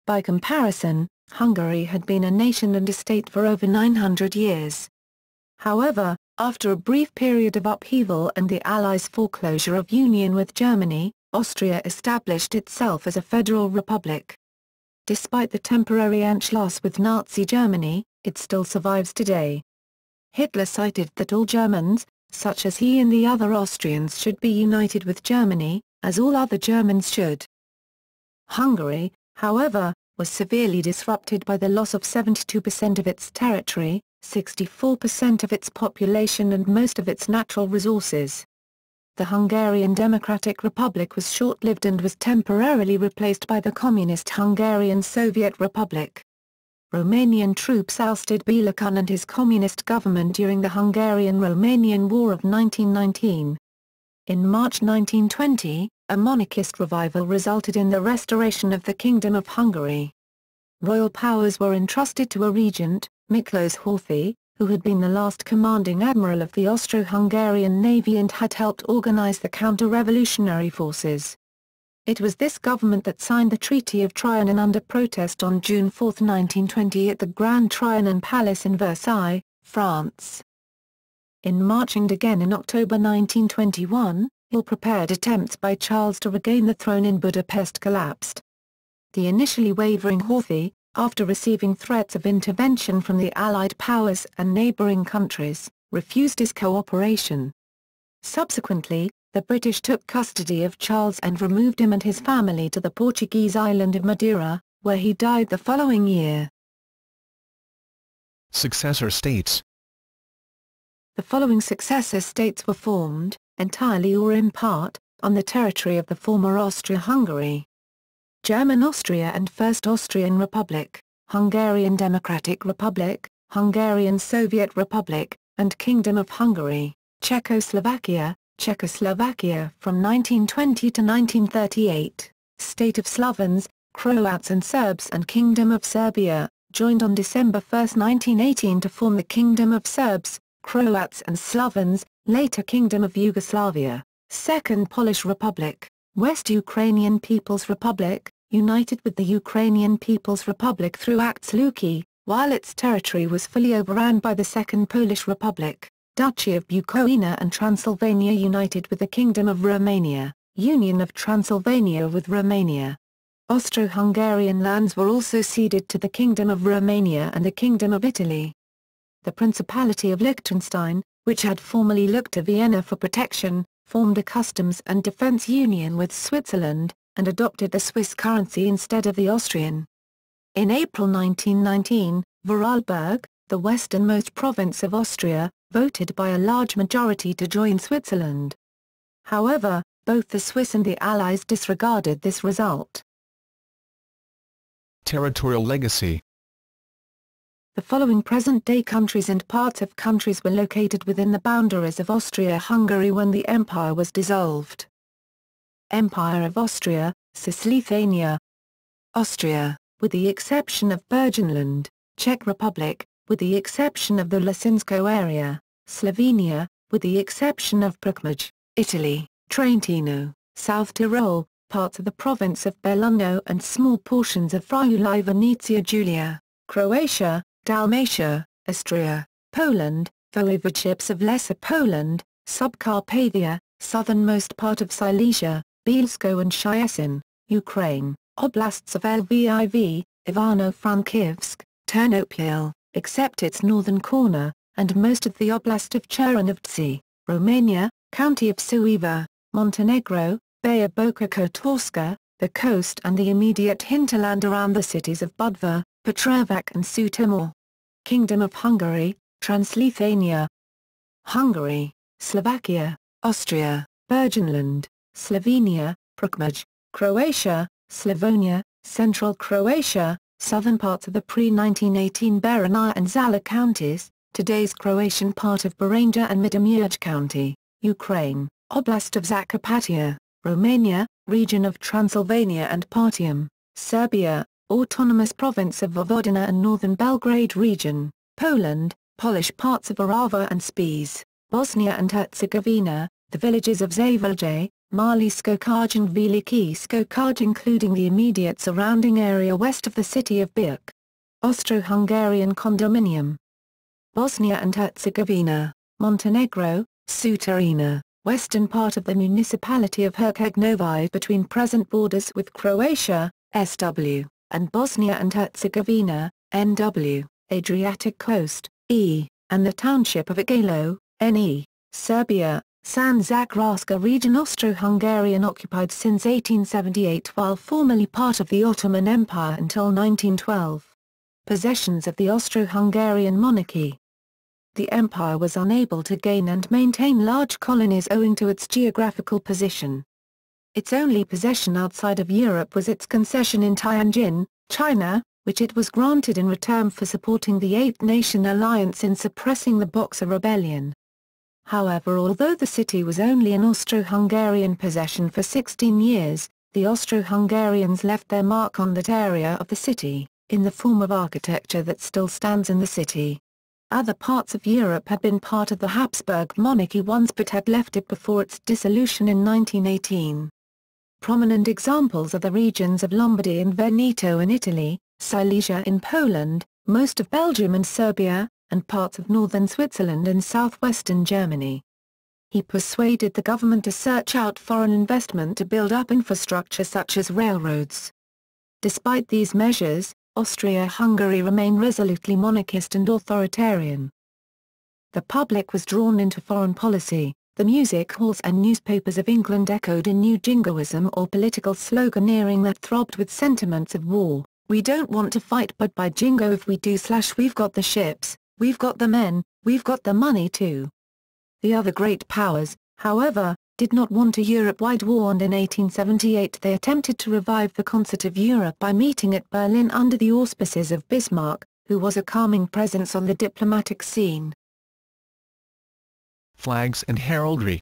By comparison, Hungary had been a nation and a state for over 900 years. However, after a brief period of upheaval and the Allies' foreclosure of union with Germany, Austria established itself as a federal republic. Despite the temporary Anschluss with Nazi Germany, it still survives today. Hitler cited that all Germans, such as he and the other Austrians, should be united with Germany, as all other Germans should. Hungary, however, was severely disrupted by the loss of 72% of its territory, 64% of its population and most of its natural resources. The Hungarian Democratic Republic was short-lived and was temporarily replaced by the Communist Hungarian Soviet Republic. Romanian troops ousted Bela Kun and his communist government during the Hungarian-Romanian War of 1919. In March 1920, a monarchist revival resulted in the restoration of the Kingdom of Hungary. Royal powers were entrusted to a regent, Miklós Horthy, who had been the last commanding admiral of the Austro-Hungarian Navy and had helped organize the counter-revolutionary forces. It was this government that signed the Treaty of Trianon under protest on June 4, 1920 at the Grand Trianon Palace in Versailles, France. In March and again in October 1921, ill-prepared attempts by Charles to regain the throne in Budapest collapsed. The initially wavering Horthy, after receiving threats of intervention from the Allied powers and neighboring countries, refused his cooperation. Subsequently, the British took custody of Charles and removed him and his family to the Portuguese island of Madeira, where he died the following year. Successor states. The following successor states were formed, entirely or in part, on the territory of the former Austria-Hungary: German Austria and First Austrian Republic, Hungarian Democratic Republic, Hungarian Soviet Republic, and Kingdom of Hungary, Czechoslovakia from 1920 to 1938, State of Slavons, Croats and Serbs, and Kingdom of Serbia, joined on December 1, 1918 to form the Kingdom of Serbs, Croats and Slavons, later Kingdom of Yugoslavia, Second Polish Republic, West Ukrainian People's Republic, united with the Ukrainian People's Republic through Acts Luki, while its territory was fully overrun by the Second Polish Republic, Duchy of Bukovina and Transylvania united with the Kingdom of Romania, Union of Transylvania with Romania. Austro-Hungarian lands were also ceded to the Kingdom of Romania and the Kingdom of Italy. The Principality of Liechtenstein, which had formerly looked to Vienna for protection, formed a customs and defense union with Switzerland, and adopted the Swiss currency instead of the Austrian. In April 1919, Vorarlberg, the westernmost province of Austria, voted by a large majority to join Switzerland. However, both the Swiss and the Allies disregarded this result. Territorial legacy. The following present-day countries and parts of countries were located within the boundaries of Austria-Hungary when the empire was dissolved. Empire of Austria, Cisleithania. Austria, with the exception of Burgenland, Czech Republic, with the exception of the Lisinsko area, Slovenia, with the exception of Prekmaj, Italy, Trentino, South Tyrol, parts of the province of Belluno and small portions of Friuli Venetia Giulia, Croatia, Dalmatia, Istria, Poland, voivodeships of Lesser Poland, Subcarpathia, southernmost part of Silesia, Bielsko and Shyesin, Ukraine, oblasts of Lviv, Ivano-Frankivsk, Ternopil, except its northern corner, and most of the oblast of Chernovtsi, Romania, county of Sueva, Montenegro, Bay of Boka Kotorska, the coast and the immediate hinterland around the cities of Budva, Petrovac and Sutomor. Kingdom of Hungary, Transleithania. Hungary, Slovakia, Austria, Burgenland, Slovenia, Prekmaj, Croatia, Slavonia, Central Croatia, southern parts of the pre-1918 Baranya and Zala counties, today's Croatian part of Baranja and Midomurj County, Ukraine, Oblast of Zakarpattia, Romania, region of Transylvania and Partium, Serbia, autonomous province of Vojvodina and northern Belgrade region, Poland, Polish parts of Orava and Spiš, Bosnia and Herzegovina, the villages of Zavolje, Mali Skokaj and Veliki Skokaj including the immediate surrounding area west of the city of Birk. Austro-Hungarian condominium. Bosnia and Herzegovina, Montenegro, Sutorina, western part of the municipality of Herceg Novi between present borders with Croatia, SW, and Bosnia and Herzegovina, NW, Adriatic coast, E, and the township of Igalo, NE, Serbia, San Zakraska region Austro-Hungarian occupied since 1878 while formerly part of the Ottoman Empire until 1912. Possessions of the Austro-Hungarian monarchy. The empire was unable to gain and maintain large colonies owing to its geographical position. Its only possession outside of Europe was its concession in Tianjin, China, which it was granted in return for supporting the Eight-Nation Alliance in suppressing the Boxer Rebellion. However, although the city was only an Austro-Hungarian possession for 16 years, the Austro-Hungarians left their mark on that area of the city, in the form of architecture that still stands in the city. Other parts of Europe had been part of the Habsburg Monarchy once but had left it before its dissolution in 1918. Prominent examples are the regions of Lombardy and Veneto in Italy, Silesia in Poland, most of Belgium and Serbia, and parts of northern Switzerland and southwestern Germany. He persuaded the government to search out foreign investment to build up infrastructure such as railroads. Despite these measures, Austria-Hungary remained resolutely monarchist and authoritarian. The public was drawn into foreign policy. The music halls and newspapers of England echoed in new jingoism or political sloganeering that throbbed with sentiments of war. We don't want to fight, but by jingo if we do / we've got the ships, we've got the men, we've got the money too. The other great powers, however, did not want a Europe-wide war, and in 1878 they attempted to revive the concert of Europe by meeting at Berlin under the auspices of Bismarck, who was a calming presence on the diplomatic scene. Flags and heraldry.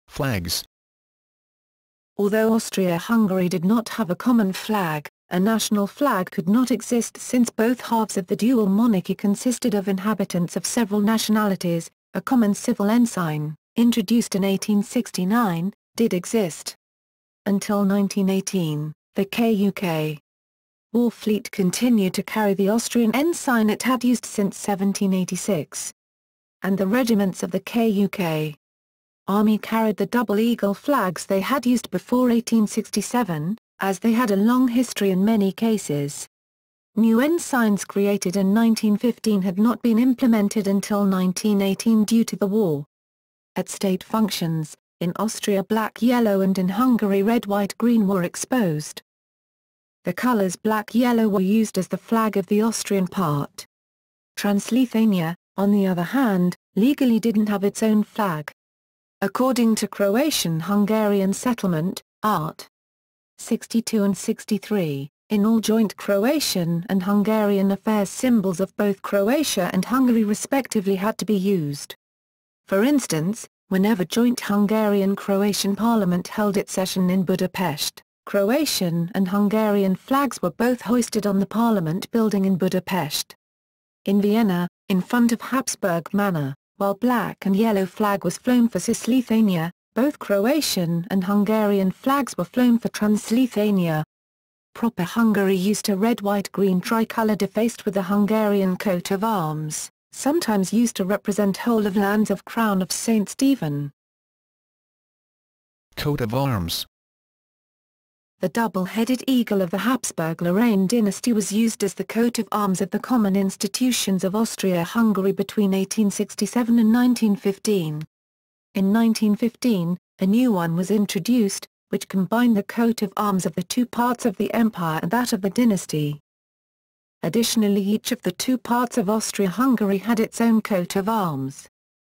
Flags. Although Austria-Hungary did not have a common flag, a national flag could not exist since both halves of the dual monarchy consisted of inhabitants of several nationalities. A common civil ensign, introduced in 1869, did exist. Until 1918, the KUK war fleet continued to carry the Austrian ensign it had used since 1786. And the regiments of the KUK Army carried the double eagle flags they had used before 1867, as they had a long history in many cases. New ensigns created in 1915 had not been implemented until 1918 due to the war. At state functions, in Austria black-yellow and in Hungary red-white-green were exposed. The colours black-yellow were used as the flag of the Austrian part. Transleithania, on the other hand, legally didn't have its own flag. According to Croatian-Hungarian settlement, Art. 62 and 63, in all joint Croatian and Hungarian affairs symbols of both Croatia and Hungary respectively had to be used. For instance, whenever joint Hungarian-Croatian Parliament held its session in Budapest, Croatian and Hungarian flags were both hoisted on the Parliament building in Budapest. In Vienna, in front of Habsburg Manor, while black and yellow flag was flown for Cisleithania, both Croatian and Hungarian flags were flown for Transleithania. Proper Hungary used a red-white-green tricolour defaced with the Hungarian coat of arms, sometimes used to represent whole of lands of Crown of St. Stephen. Coat of arms. The double-headed eagle of the Habsburg-Lorraine dynasty was used as the coat of arms of the common institutions of Austria-Hungary between 1867 and 1915. In 1915, a new one was introduced, which combined the coat of arms of the two parts of the empire and that of the dynasty. Additionally, each of the two parts of Austria-Hungary had its own coat of arms.